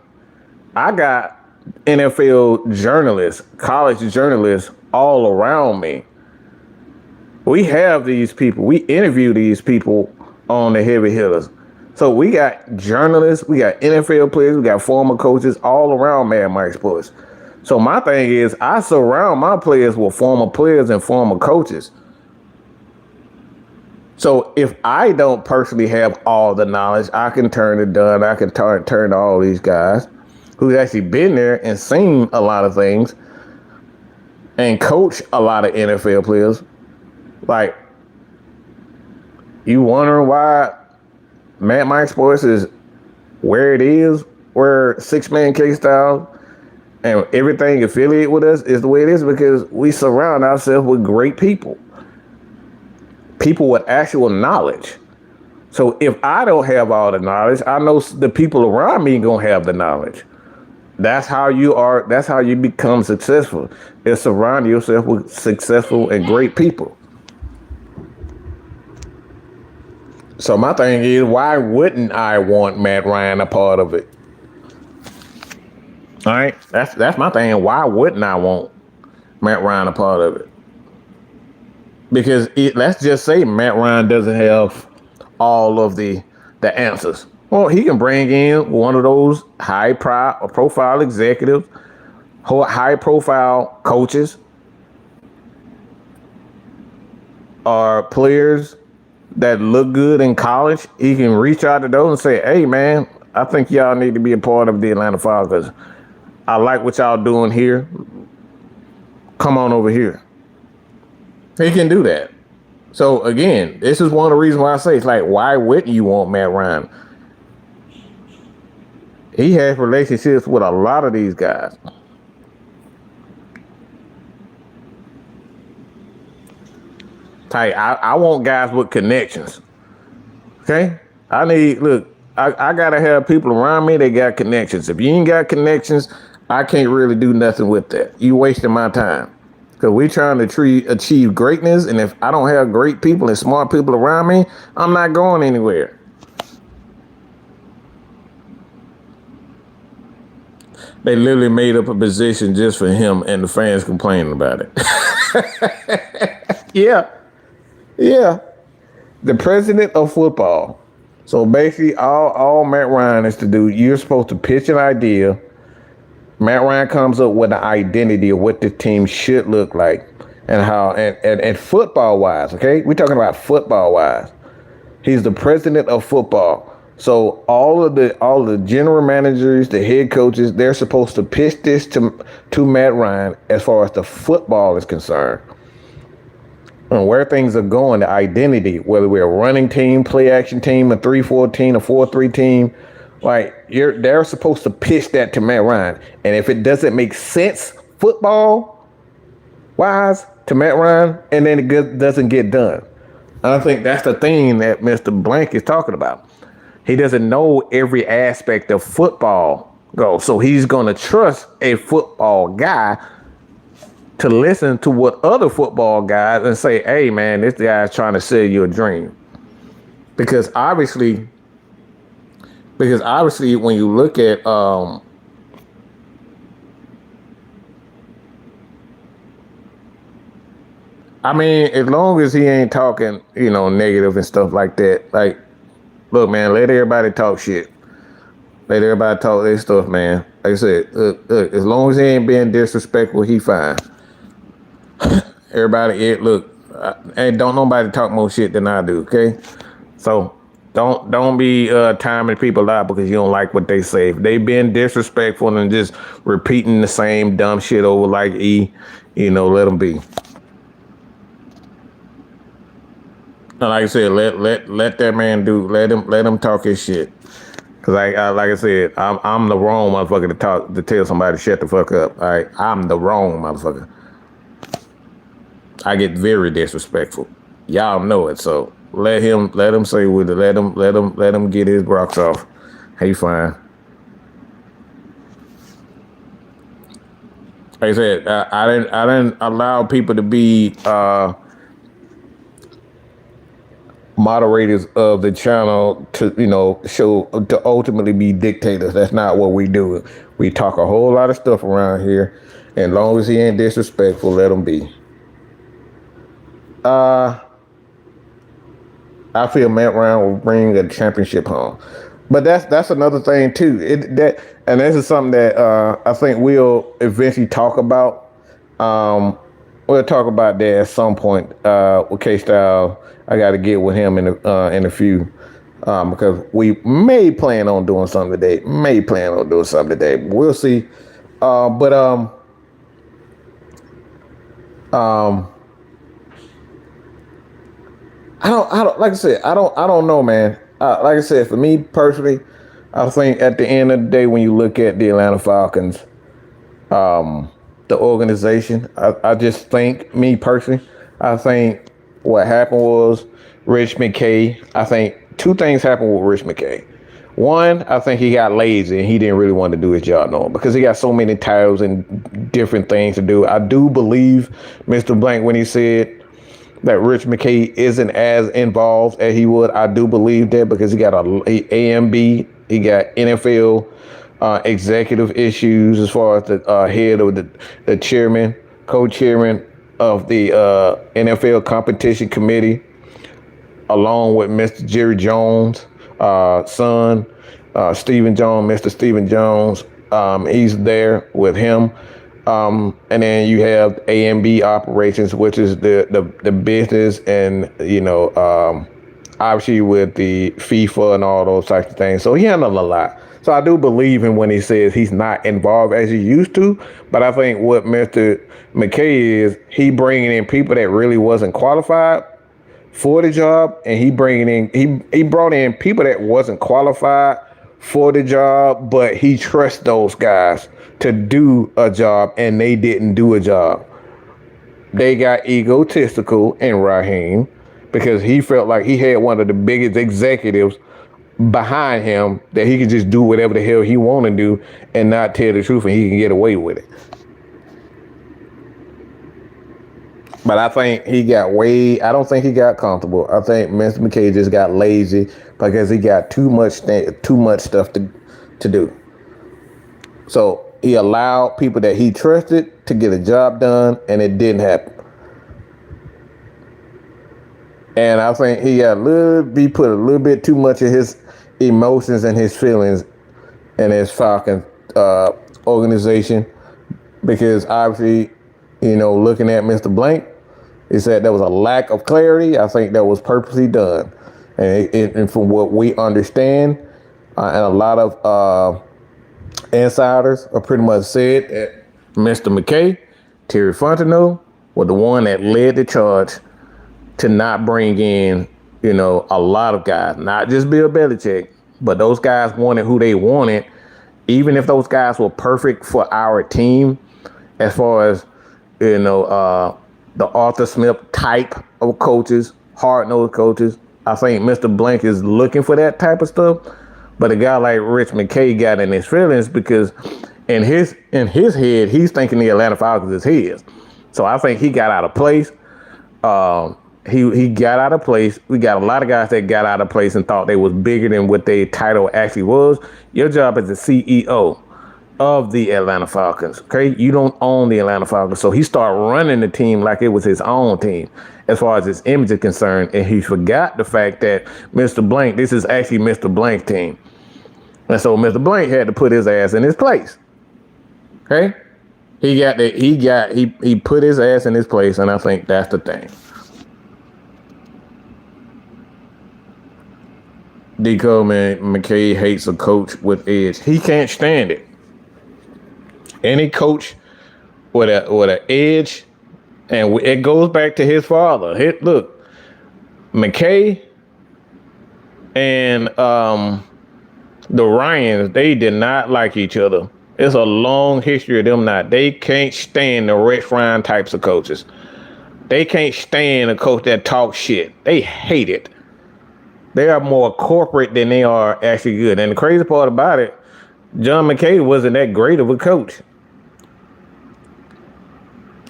A: I got NFL journalists, college journalists all around me. We have these people. We interview these people on the heavy hitters. So we got journalists, we got NFL players, we got former coaches all around Mad Mike Sports. So my thing is, I surround my players with former players and former coaches. So if I don't personally have all the knowledge, I can turn to Dunn, I can turn to all these guys who've actually been there and seen a lot of things and coach a lot of NFL players. Like, you wondering why Mad Mike Sports is where it is, where 6-man K-Style and everything affiliated with us is the way it is, because we surround ourselves with great people. People with actual knowledge. So if I don't have all the knowledge, I know the people around me gonna have the knowledge. That's how you are. That's how you become successful. Is surround yourself with successful and great people. So my thing is, why wouldn't I want Matt Ryan a part of it? All right, that's my thing. Why wouldn't I want Matt Ryan a part of it? Because let's just say Matt Ryan doesn't have all of the answers. Well, he can bring in one of those high profile executives, high profile coaches, or players that look good in college. He can reach out to those and say, hey, man, I think y'all need to be a part of the Atlanta Falcons. I like what y'all doing here. Come on over here. He can do that. So again, this is one of the reasons why I say it's like, why wouldn't you want Matt Ryan? He has relationships with a lot of these guys. I want guys with connections. Okay? I gotta have people around me that got connections. If you ain't got connections, I can't really do nothing with that. You wasting my time. Cause we trying to achieve greatness, and if I don't have great people and smart people around me, I'm not going anywhere. They literally made up a position just for him, and the fans complaining about it. Yeah, yeah. The president of football. So basically, all Matt Ryan is to do, you're supposed to pitch an idea. Matt Ryan comes up with an identity of what the team should look like and how, and football wise, okay? We're talking about football wise. He's the president of football. So all of the general managers, the head coaches, they're supposed to pitch this to Matt Ryan as far as the football is concerned. And where things are going, the identity, whether we're a running team, play action team, a 3-4 team, a 4-3 team, like they're supposed to pitch that to Matt Ryan. And if it doesn't make sense football wise to Matt Ryan, and then it doesn't get done. I think that's the thing that Mr. Blank is talking about. He doesn't know every aspect of football goes. So he's going to trust a football guy to listen to what other football guys and say, hey, man, this guy's trying to sell you a dream. Because obviously, when you look at I mean, as long as he ain't talking, negative and stuff like that, like, look, man, let everybody talk shit. Let everybody talk their stuff, man. Like I said, look, as long as he ain't being disrespectful, he fine. Everybody, look, and don't nobody talk more shit than I do, okay? So don't be timing people out because you don't like what they say. If they been disrespectful and just repeating the same dumb shit over like let them be. And like I said, let that man let him talk his shit. Cause like I said, I'm the wrong motherfucker to tell somebody to shut the fuck up. All right, I'm the wrong motherfucker. I get very disrespectful. Y'all know it. So let him say with it. Let him get his rocks off. He fine. Like I said, I didn't allow people to be moderators of the channel to show to ultimately be dictators. That's not what we do. We talk a whole lot of stuff around here, and as long as he ain't disrespectful, let him be. I feel Matt Ryan will bring a championship home, but that's another thing too. And this is something that I think we'll eventually talk about. We'll talk about that at some point with K-Style. I got to get with him in a few because we may plan on doing something today. We'll see. I don't like I said, I don't know, man. Like I said, for me personally, I think at the end of the day, when you look at the Atlanta Falcons, the organization, I just think, me personally, I think what happened was Rich McKay. I think two things happened with Rich McKay. One, I think he got lazy and he didn't really want to do his job no more because he got so many titles and different things to do. I do believe Mr. Blank when he said that Rich McKay isn't as involved as he would. I do believe that because he got a AMB, he got NFL executive issues as far as the head of the chairman, co-chairman of the NFL competition committee, along with Mr. Jerry Jones' son, Stephen Jones, Mr. Stephen Jones. He's there with him. And then you have AMB operations, which is the business and, obviously with the FIFA and all those types of things. So he handled a lot. So I do believe him when he says he's not involved as he used to. But I think what Mr. McKay is, he bringing in people that really wasn't qualified for the job, and he brought in people that wasn't qualified for the job, but he trusts those guys to do a job, and they didn't do a job. They got egotistical in Raheem because he felt like he had one of the biggest executives behind him that he could just do whatever the hell he want to do and not tell the truth, and he can get away with it. But I think I don't think he got comfortable. I think Mr. McKay just got lazy because he got too much stuff to do. So he allowed people that he trusted to get a job done, and it didn't happen. And I think he put a little bit too much of his emotions and his feelings in his Falcons organization, because obviously, looking at Mr. Blank, he said there was a lack of clarity. I think that was purposely done. And from what we understand, and a lot of insiders are pretty much said that Mr. McKay, Terry Fontenot, was the one that led the charge to not bring in, a lot of guys, not just Bill Belichick, but those guys wanted who they wanted, even if those guys were perfect for our team, as far as, the Arthur Smith type of coaches, hard-nosed coaches. I think Mr. Blank is looking for that type of stuff. But a guy like Rich McKay got in his feelings because in his head, he's thinking the Atlanta Falcons is his. So I think he got out of place. He got out of place. We got a lot of guys that got out of place and thought they was bigger than what their title actually was. Your job as the CEO of the Atlanta Falcons, okay? You don't own the Atlanta Falcons. So he started running the team like it was his own team as far as his image is concerned. And he forgot the fact that Mr. Blank, this is actually Mr. Blank's team. And so Mr. Blank had to put his ass in his place. Okay? He put his ass in his place, and I think that's the thing. Deco, man, McKay hates a coach with edge. He can't stand it. Any coach with an edge, and it goes back to his father. Look, McKay and the Ryans, they did not like each other. It's a long history of them not. They can't stand the Rex Ryan types of coaches. They can't stand a coach that talks shit. They hate it. They are more corporate than they are actually good. And the crazy part about it, John McKay wasn't that great of a coach.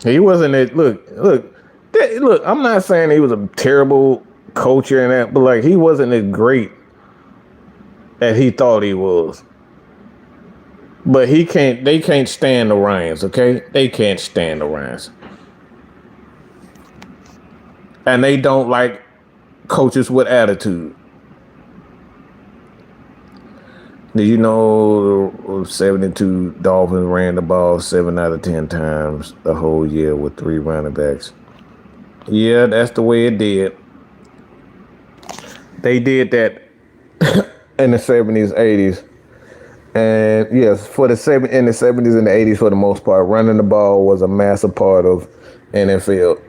A: He wasn't that. Look. I'm not saying he was a terrible coach and that, but like he wasn't as great as he thought he was. But they can't stand the Ryans, okay? They can't stand the Ryans. And they don't like coaches with attitude. Did you know 72 Dolphins ran the ball 7 out of 10 times the whole year with 3 running backs? Yeah, that's the way it did. They did that in the 70s, 80s. And yes, in the 70s and the 80s, for the most part, running the ball was a massive part of NFL.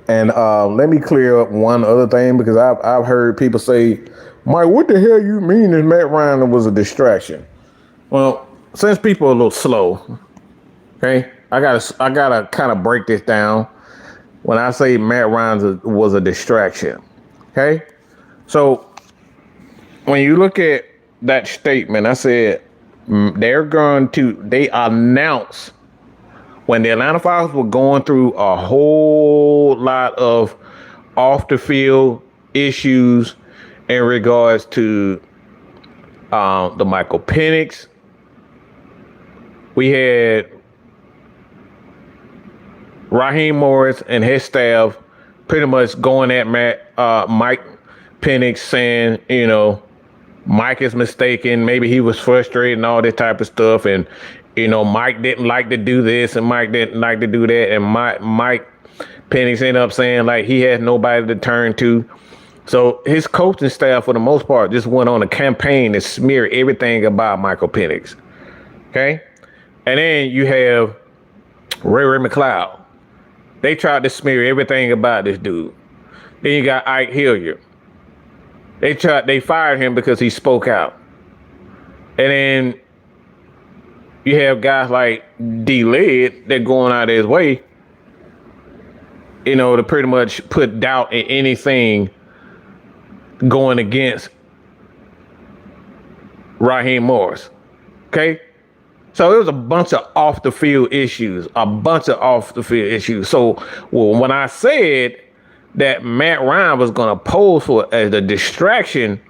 A: And let me clear up one other thing, because I've heard people say, Mike, what the hell you mean that Matt Ryan was a distraction? Well, since people are a little slow, okay, I gotta kind of break this down. When I say Matt Ryan was a distraction, okay, so when you look at that statement, I said they announced when the Atlanta Falcons were going through a whole lot of off the field issues in regards to the Michael Penix. We had Raheem Morris and his staff pretty much going at Mike Penix, saying, Mike is mistaken. Maybe he was frustrated and all this type of stuff. And, Mike didn't like to do this and Mike didn't like to do that. And Mike Penix ended up saying like he had nobody to turn to. So his coaching staff, for the most part, just went on a campaign to smear everything about Michael Penix. Okay? And then you have Ray McLeod. They tried to smear everything about this dude. Then you got Ike Hilliard. They fired him because he spoke out. And then you have guys like D-Led that going out of his way, to pretty much put doubt in anything going against Raheem Morris. Okay? So it was a bunch of off the field issues. So when I said that Matt Ryan was going to pose for as a distraction,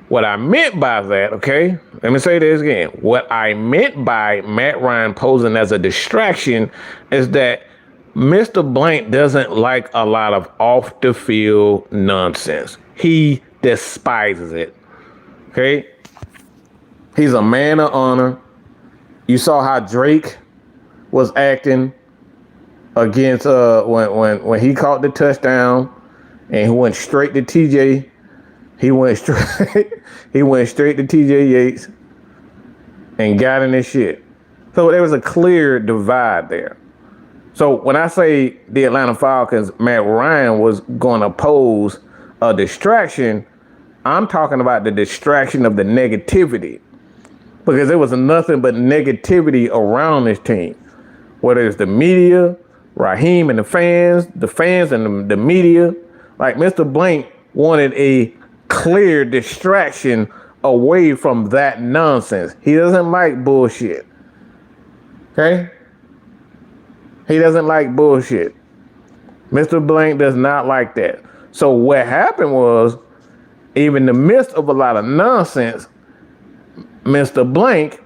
A: what I meant by that, okay, let me say this again. What I meant by Matt Ryan posing as a distraction is that Mr. Blank doesn't like a lot of off the field nonsense. He despises it. Okay? He's a man of honor. You saw how Drake was acting against when he caught the touchdown and he went straight to TJ. He went straight to TJ Yates and got in his shit. So there was a clear divide there. So when I say the Atlanta Falcons, Matt Ryan was going to pose a distraction, I'm talking about the distraction of the negativity. Because there was nothing but negativity around this team. Whether it's the media, Raheem and the fans and the media. Like Mr. Blank wanted a clear distraction away from that nonsense. He doesn't like bullshit. Okay? He doesn't like bullshit. Mr. Blank does not like that. So what happened was, even in the midst of a lot of nonsense, Mr. Blank,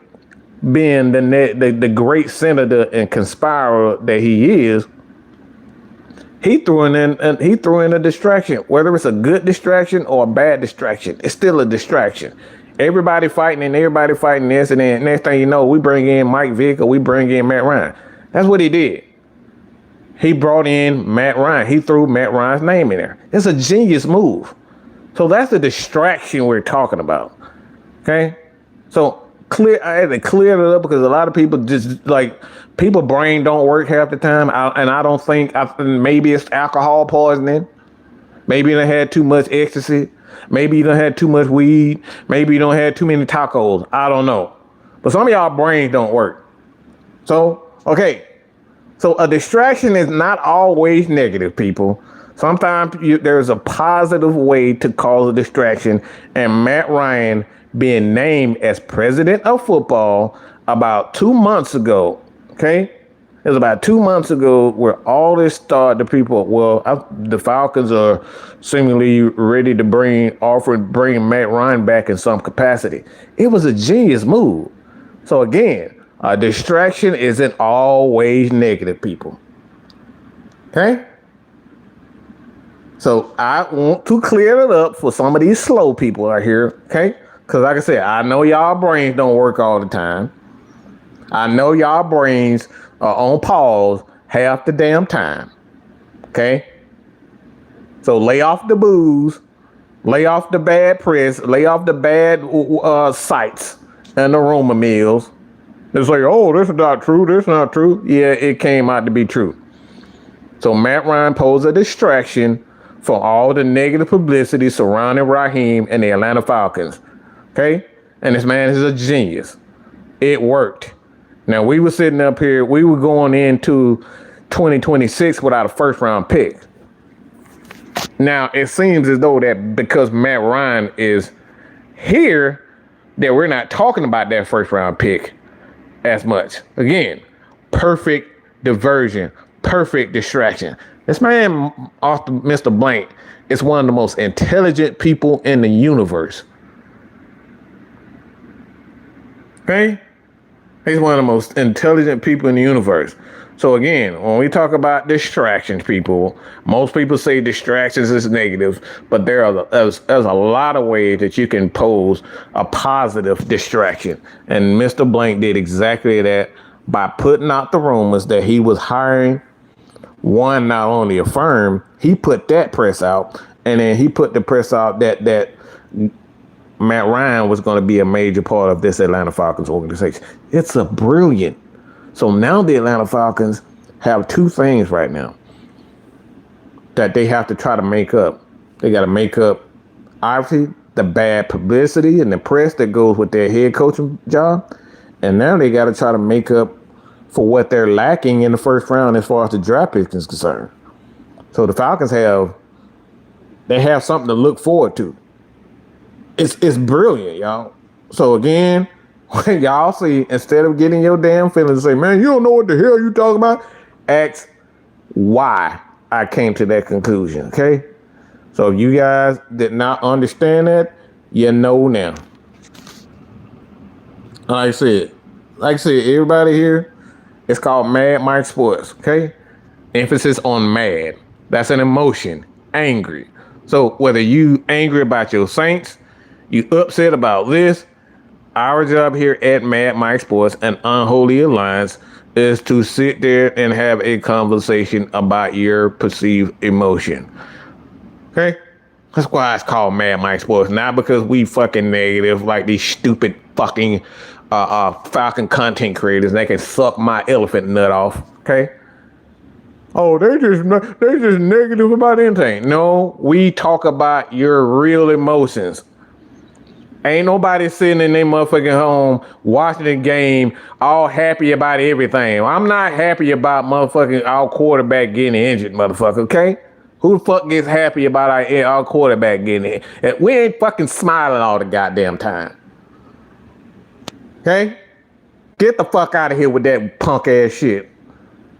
A: being the great senator and conspirer that he is, he threw in a distraction. Whether it's a good distraction or a bad distraction, it's still a distraction. Everybody fighting this, and then next thing you know, we bring in Mike Vick or we bring in Matt Ryan. That's what he did. He brought in Matt Ryan. He threw Matt Ryan's name in there. It's a genius move. So that's the distraction we're talking about. Okay? So I had to clear it up because a lot of people people brain don't work half the time. I don't think, maybe it's alcohol poisoning. Maybe you done had too much ecstasy. Maybe you done had too much weed. Maybe you done had too many tacos. I don't know. But some of y'all brains don't work. So, okay. So a distraction is not always negative, people. Sometimes there's a positive way to cause a distraction. And Matt Ryan being named as president of football about 2 months ago, okay? It was about 2 months ago where all this started to people, the Falcons are seemingly ready to bring Matt Ryan back in some capacity. It was a genius move. So again, a distraction isn't always negative, people. Okay? So I want to clear it up for some of these slow people out here, okay? Because like I said, I know y'all brains don't work all the time. I know y'all brains are on pause half the damn time, okay? So lay off the booze, lay off the bad press, lay off the bad sites and the rumor mills. It's like, oh, this is not true. This is not true. Yeah, it came out to be true. So Matt Ryan posed a distraction for all the negative publicity surrounding Raheem and the Atlanta Falcons. Okay? And this man is a genius. It worked. Now, we were sitting up here. We were going into 2026 without a first round pick. Now, it seems as though that because Matt Ryan is here, that we're not talking about that first round pick as much. Again, perfect diversion, perfect distraction. This man, Mr. Blank, is one of the most intelligent people in the universe. Okay? He's one of the most intelligent people in the universe. So again, when we talk about distractions, people, most people say distractions is negative, but there's a lot of ways that you can pose a positive distraction. And Mr. Blank did exactly that by putting out the rumors that he was hiring one, not only a firm, he put that press out, and then he put the press out that Matt Ryan was going to be a major part of this Atlanta Falcons organization. It's a brilliant. So now the Atlanta Falcons have two things right now. that they have to try to make up. They got to make up, obviously, the bad publicity and the press that goes with their head coaching job. And now they got to try to make up for what they're lacking in the first round as far as the draft pick is concerned. So the Falcons have something to look forward to. It's brilliant, y'all. So again, when y'all see, instead of getting your damn feelings and say, man, you don't know what the hell you talking about, ask why I came to that conclusion, okay? So if you guys did not understand that, you know now. Like I said, everybody here, it's called Mad Mike Sports, okay? Emphasis on mad. That's an emotion, angry. So whether you angry about your Saints, you upset about this, our job here at Mad Mike Sports and Unholy Alliance is to sit there and have a conversation about your perceived emotion. Okay? That's why it's called Mad Mike Sports. Not because we fucking negative like these stupid fucking Falcon content creators. They can suck my elephant nut off. Okay? Oh, they just negative about anything. No, we talk about your real emotions. Ain't nobody sitting in their motherfucking home watching the game all happy about everything. I'm not happy about motherfucking our quarterback getting injured, motherfucker, okay? Who the fuck gets happy about our quarterback getting injured? We ain't fucking smiling all the goddamn time. Okay? Get the fuck out of here with that punk ass shit.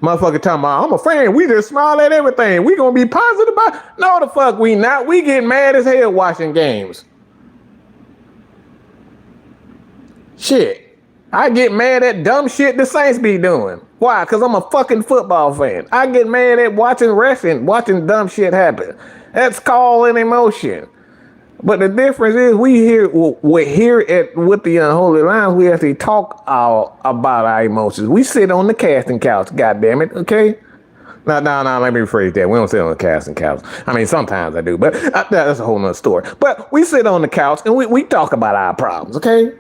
A: Motherfucker talking about, I'm a fan. We just smile at everything. We gonna be positive about. No, the fuck we not. We get mad as hell watching games. Shit. I get mad at dumb shit the Saints be doing. Why? Because I'm a fucking football fan. I get mad at watching wrestling, watching dumb shit happen. That's called an emotion. But the difference is we're here with the Unholy Alliance, we actually talk about our emotions. We sit on the casting couch, goddammit, okay? No, let me rephrase that. We don't sit on the casting couch. I mean, sometimes I do, but that's a whole nother story. But we sit on the couch and we talk about our problems, okay?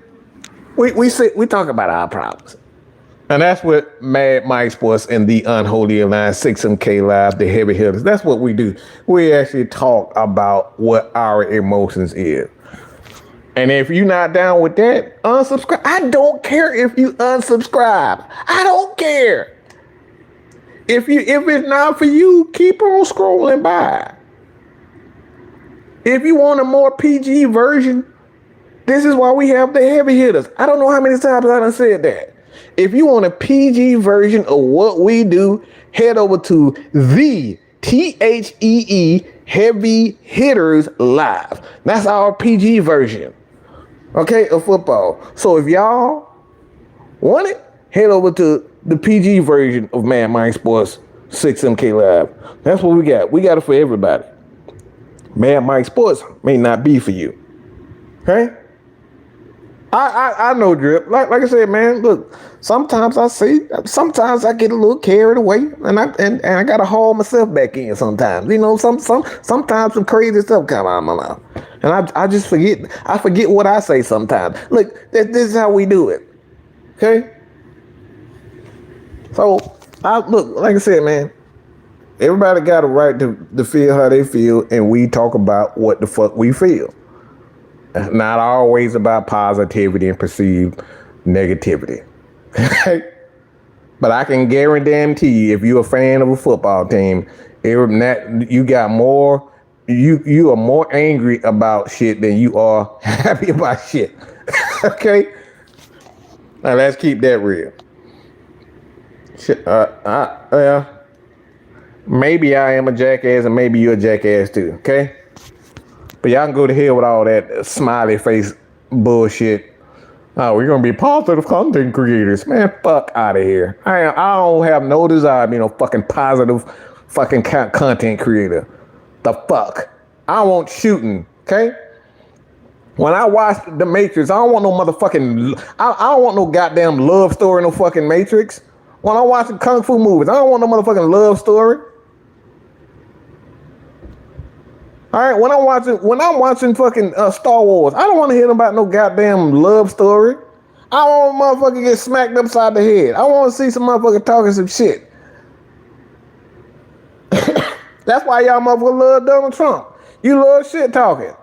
A: We talk about our problems. And that's what Mad Mike Sports and the Unholy Alliance, 6MK Live, the heavy hitters, that's what we do. We actually talk about what our emotions is. And if you're not down with that, unsubscribe. I don't care if you unsubscribe. I don't care. If it's not for you, keep on scrolling by. If you want a more PG version, this is why we have the heavy hitters. I don't know how many times I done said that. If you want a PG version of what we do, head over to the THEE Heavy Hitters Live. That's our PG version, okay, of football. So if y'all want it, head over to the PG version of Mad Mike Sports 6MK Live. That's what we got. We got it for everybody. Mad Mike Sports may not be for you, okay? I know, Drip. Like I said, man, look, sometimes I get a little carried away and I gotta haul myself back in sometimes. You know, sometimes some crazy stuff come out of my mouth. And I just forget what I say sometimes. Look, this is how we do it. Okay? So look, like I said, man, everybody got a right to feel how they feel, and we talk about what the fuck we feel. Not always about positivity and perceived negativity. But I can guarantee you, if you're a fan of a football team, you got more, you are more angry about shit than you are happy about shit. Okay? Now let's keep that real. Maybe I am a jackass and maybe you're a jackass too, okay? But y'all can go to hell with all that smiley face bullshit. Oh, we're going to be positive content creators. Man, fuck out of here. I don't have no desire to be no fucking positive fucking content creator. The fuck? I want shooting, okay? When I watch The Matrix, I don't want no motherfucking, I don't want no goddamn love story in no fucking Matrix. When I'm watching Kung Fu movies, I don't want no motherfucking love story. All right, when I'm watching fucking Star Wars, I don't want to hear about no goddamn love story. I want a motherfucker get smacked upside the head. I want to see some motherfucker talking some shit. That's why y'all motherfuckers love Donald Trump. You love shit talking.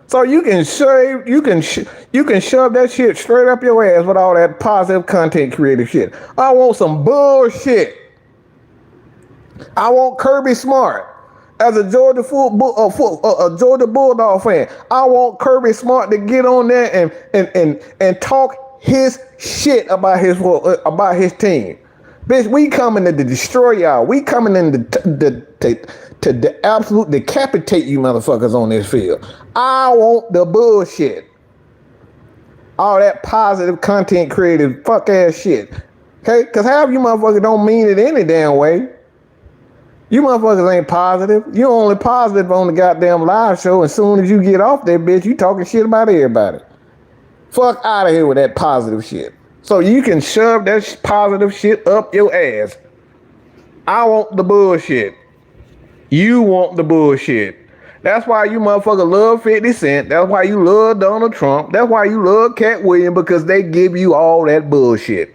A: So you can shove that shit straight up your ass with all that positive content creative shit. I want some bullshit. I want Kirby Smart. As a Georgia Georgia Bulldog fan, I want Kirby Smart to get on there and talk his shit about his team. Bitch, we coming to destroy y'all. We coming in to absolute decapitate you motherfuckers on this field. I want the bullshit. All that positive content creative fuck ass shit. Okay? Because half you motherfuckers don't mean it any damn way. You motherfuckers ain't positive. You only positive on the goddamn live show. As soon as you get off that bitch, you talking shit about everybody. Fuck out of here with that positive shit. So you can shove that positive shit up your ass. I want the bullshit. You want the bullshit. That's why you motherfuckers love 50 Cent. That's why you love Donald Trump. That's why you love Cat Williams, because they give you all that bullshit.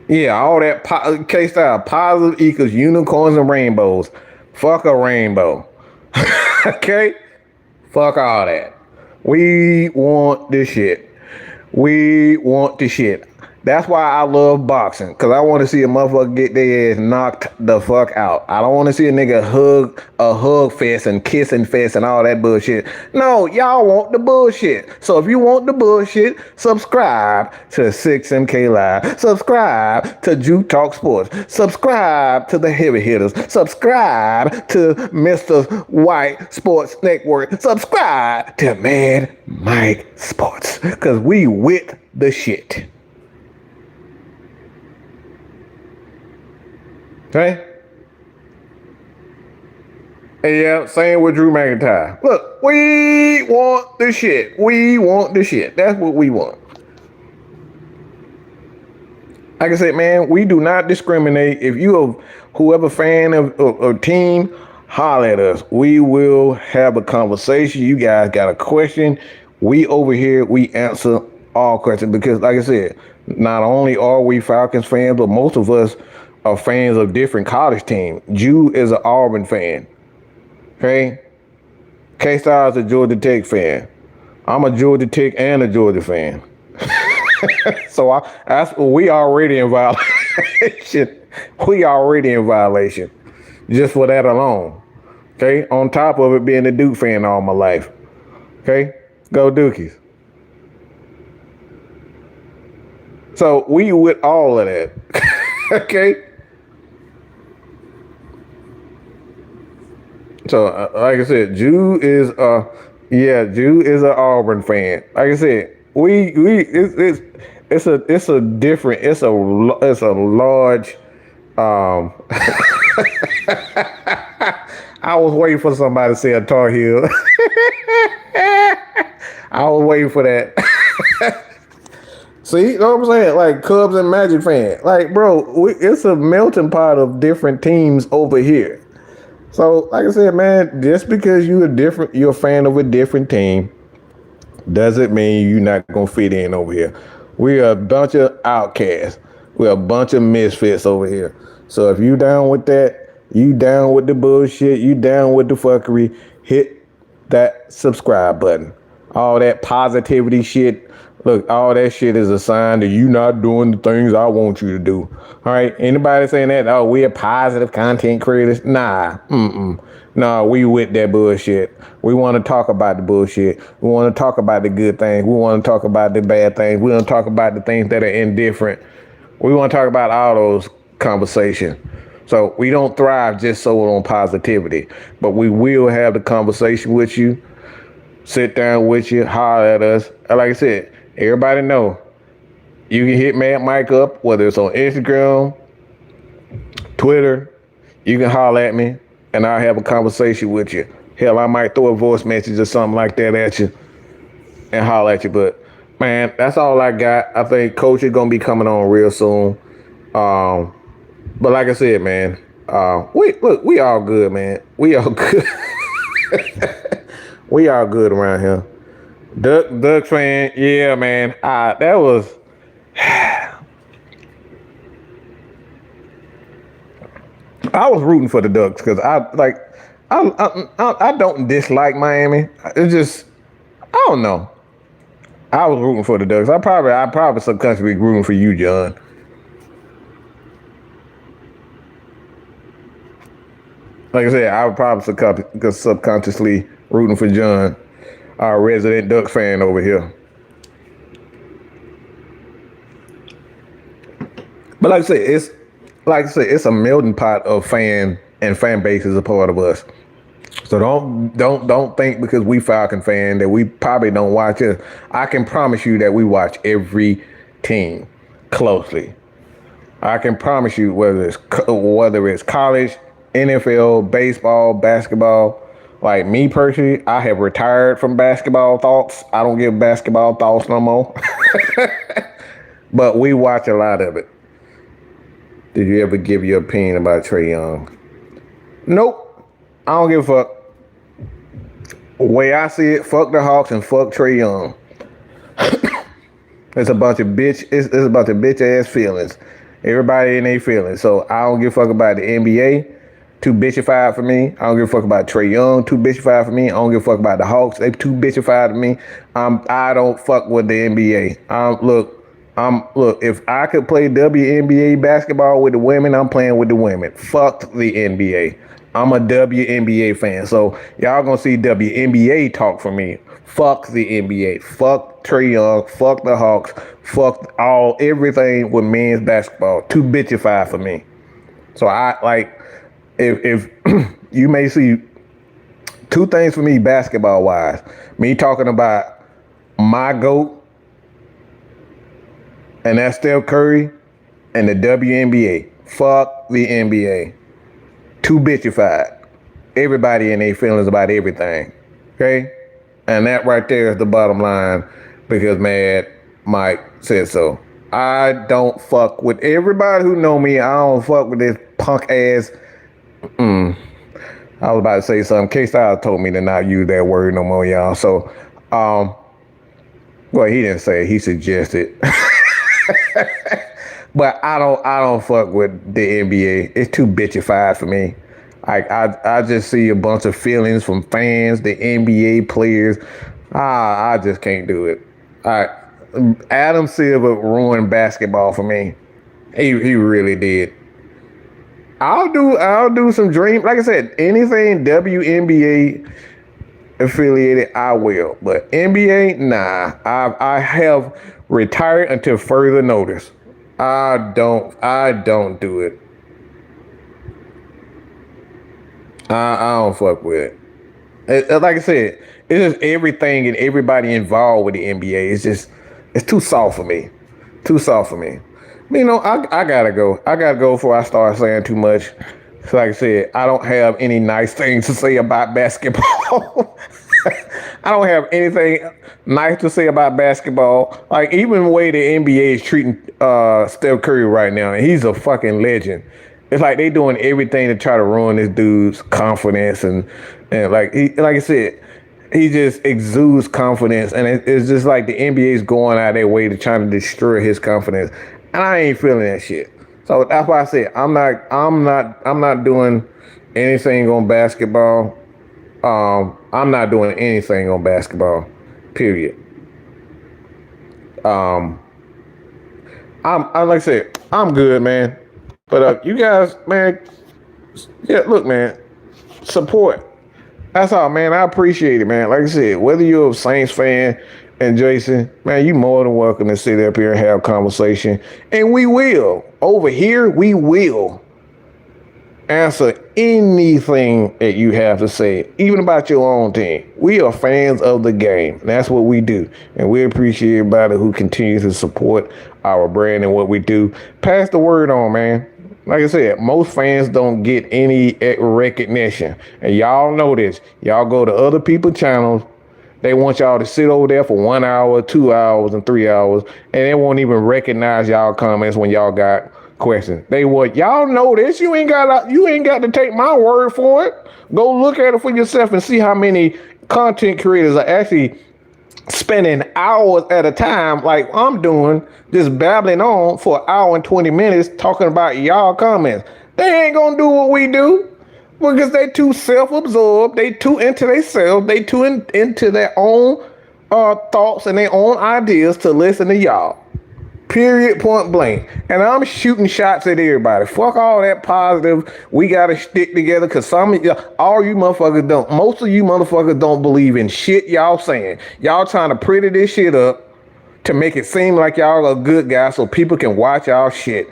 A: Yeah, all that K-style positive equals unicorns and rainbows. Fuck a rainbow. Okay? Fuck all that. We want this shit. We want this shit. That's why I love boxing, because I want to see a motherfucker get their ass knocked the fuck out. I don't want to see a nigga hug fest and kissing fest and all that bullshit. No, y'all want the bullshit. So if you want the bullshit, subscribe to 6MK Live. Subscribe to Juke Talk Sports. Subscribe to the Heavy Hitters. Subscribe to Mr. White Sports Network. Subscribe to Mad Mike Sports, because we with the shit. Okay? And yeah, same with Drew McIntyre. Look, we want the shit. We want the shit. That's what we want. Like I said, man, we do not discriminate. If you are whoever fan of a team, holler at us. We will have a conversation. You guys got a question. We over here, we answer all questions, because like I said, not only are we Falcons fans, but most of us are fans of different college teams. Jew is an Auburn fan. Okay? K-Star is a Georgia Tech fan. I'm a Georgia Tech and a Georgia fan. So we already in violation. We already in violation. Just for that alone. Okay? On top of it being a Duke fan all my life. Okay? Go Dukies. So we with all of that. Okay? So, like I said, Jew is an Auburn fan. Like I said, it's a large. I was waiting for somebody to say a Tar Heel. I was waiting for that. See, you know what I'm saying? Like Cubs and Magic fan. Like, bro, it's a melting pot of different teams over here. So, like I said, man, just because you're a fan of a different team, doesn't mean you're not gonna fit in over here. We are a bunch of outcasts. We're a bunch of misfits over here. So if you down with that, you down with the bullshit, you down with the fuckery, hit that subscribe button. All that positivity shit. Look, all that shit is a sign that you not doing the things I want you to do. All right? Anybody saying that, oh, we're positive content creators? Nah. Nah, we with that bullshit. We want to talk about the bullshit. We want to talk about the good things. We want to talk about the bad things. We want to talk about the things that are indifferent. We want to talk about all those conversations. So we don't thrive just so on positivity, but we will have the conversation with you, sit down with you, holler at us. And like I said, everybody know you can hit Mad Mike up, whether it's on Instagram, Twitter. You can holler at me, and I'll have a conversation with you. Hell, I might throw a voice message or something like that at you and holler at you. But, man, that's all I got. I think Coach is going to be coming on real soon. But like I said, man, we all good, man. We all good. We all good around here. Duck fan, yeah, man. That was I was rooting for the Ducks because I don't dislike Miami. It's just I don't know. I was rooting for the Ducks. I probably subconsciously rooting for you, John. Like I said, I would probably subconsciously rooting for John, our resident Duck fan over here. But like I said, it's a melting pot of fan base is a part of us. So don't think because we Falcon fan that we probably don't watch it. I can promise you that we watch every team closely. I can promise you whether it's college, NFL, baseball, basketball. Like me personally, I have retired from basketball thoughts. I don't give basketball thoughts no more. But we watch a lot of it. Did you ever give your opinion about Trae Young? Nope. I don't give a fuck. The way I see it, fuck the Hawks and fuck Trae Young. It's a bunch of bitch ass feelings. Everybody in their feelings. So I don't give a fuck about the NBA. Too bitchified for me. I don't give a fuck about Trae Young. Too bitchified for me. I don't give a fuck about the Hawks. They too bitchified to me. I don't fuck with the NBA. Look, if I could play WNBA basketball with the women, I'm playing with the women. Fuck the NBA. I'm a WNBA fan. So y'all gonna see WNBA talk from me. Fuck the NBA. Fuck Trae Young. Fuck the Hawks. Fuck everything with men's basketball. Too bitchified for me. So if you may see two things for me basketball wise. Me talking about my GOAT, and that's Steph Curry, and the WNBA. Fuck the NBA. Too bitchified. Everybody in their feelings about everything. Okay? And that right there is the bottom line because Mad Mike said so. I don't fuck with everybody who know me. I don't fuck with this punk ass. I was about to say something. K-Styles told me to not use that word no more, y'all. So, well, he didn't say it. He suggested. But I don't fuck with the NBA. It's too bitchified for me. I just see a bunch of feelings from fans, the NBA players. I just can't do it. Adam Silver ruined basketball for me. He really did. I'll do some dream. Like I said, anything WNBA affiliated, I will. But NBA, nah. I have retired until further notice. I don't do it. I don't fuck with it. Like I said, it's just everything and everybody involved with the NBA. It's too soft for me. Too soft for me. You know, I gotta go. I gotta go before I start saying too much. So like I said, I don't have any nice things to say about basketball. I don't have anything nice to say about basketball. Like even the way the NBA is treating Steph Curry right now, and he's a fucking legend. It's like they doing everything to try to ruin this dude's confidence and like I said, he just exudes confidence, and it's just like the NBA is going out of their way to try to destroy his confidence, and I ain't feeling that shit. So that's why I said I'm not doing anything on basketball. I'm not doing anything on basketball. Period. I'm like I said, I'm good, man. But you guys, man, yeah, look, man, support. That's all, man. I appreciate it, man. Like I said, whether you're a Saints fan and Jason, man, you more than welcome to sit up here and have a conversation. And we will. Over here, we will answer anything that you have to say, even about your own team. We are fans of the game. That's what we do. And we appreciate everybody who continues to support our brand and what we do. Pass the word on, man. Like I said, most fans don't get any recognition. And y'all know this. Y'all go to other people's channels. They want y'all to sit over there for 1 hour, 2 hours, and 3 hours. And they won't even recognize y'all comments when y'all got questions. Y'all know this. You ain't got to take my word for it. Go look at it for yourself and see how many content creators are actually
B: spending hours at a time like I'm doing, just babbling on for an hour and 20 minutes talking about y'all comments. They ain't gonna do what we do because they too self-absorbed, they too into themselves, they too into their own thoughts and their own ideas to listen to y'all. Period, point blank. And I'm shooting shots at everybody. Fuck all that positive. We gotta stick together because all you motherfuckers don't. Most of you motherfuckers don't believe in shit y'all saying. Y'all trying to pretty this shit up to make it seem like y'all are good guys so people can watch y'all shit.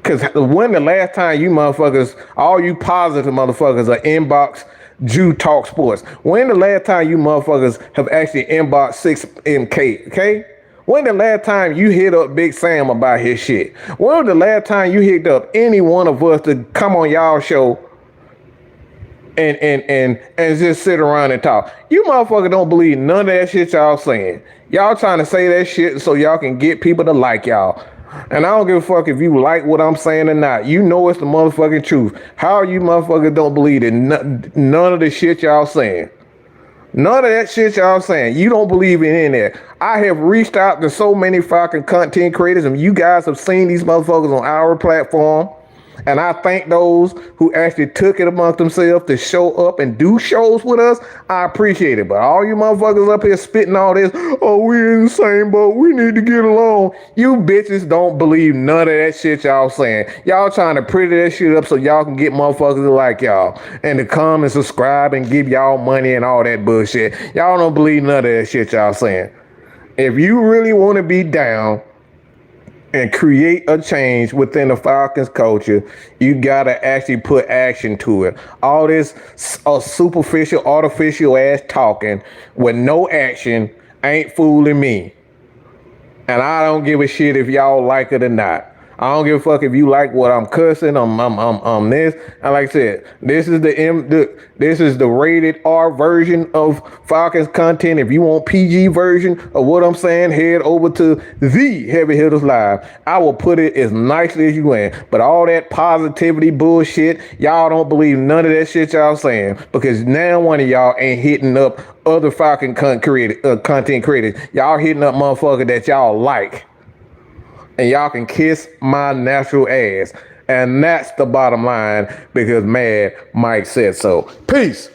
B: Because when the last time you motherfuckers, all you positive motherfuckers are inbox Jew Talk Sports. When the last time you motherfuckers have actually inboxed 6MK, okay? When the last time you hit up Big Sam about his shit? When was the last time you hit up any one of us to come on y'all show and just sit around and talk? You motherfuckers don't believe none of that shit y'all saying. Y'all trying to say that shit so y'all can get people to like y'all. And I don't give a fuck if you like what I'm saying or not. You know it's the motherfucking truth. How you motherfuckers don't believe in none of the shit y'all saying? None of that shit y'all saying. You don't believe in any of that. I have reached out to so many fucking content creators, and you guys have seen these motherfuckers on our platform. And I thank those who actually took it amongst themselves to show up and do shows with us. I appreciate it. But all you motherfuckers up here spitting all this, oh, we in the same boat, we need to get along. You bitches don't believe none of that shit y'all saying. Y'all trying to pretty that shit up so y'all can get motherfuckers to like y'all and to come and subscribe and give y'all money and all that bullshit. Y'all don't believe none of that shit y'all saying. If you really want to be down and create a change within the Falcons culture, you gotta actually put action to it. All this superficial, artificial ass talking with no action ain't fooling me. And I don't give a shit if y'all like it or not. I don't give a fuck if you like what I'm cussing. I'm this. And like I said, this is the rated R version of Falcons content. If you want PG version of what I'm saying, head over to the Heavy Hitters Live. I will put it as nicely as you can. But all that positivity bullshit, y'all don't believe none of that shit y'all saying because now one of y'all ain't hitting up other Falcon content creators. Y'all hitting up motherfuckers that y'all like. And y'all can kiss my natural ass. And that's the bottom line because Mad Mike said so. Peace.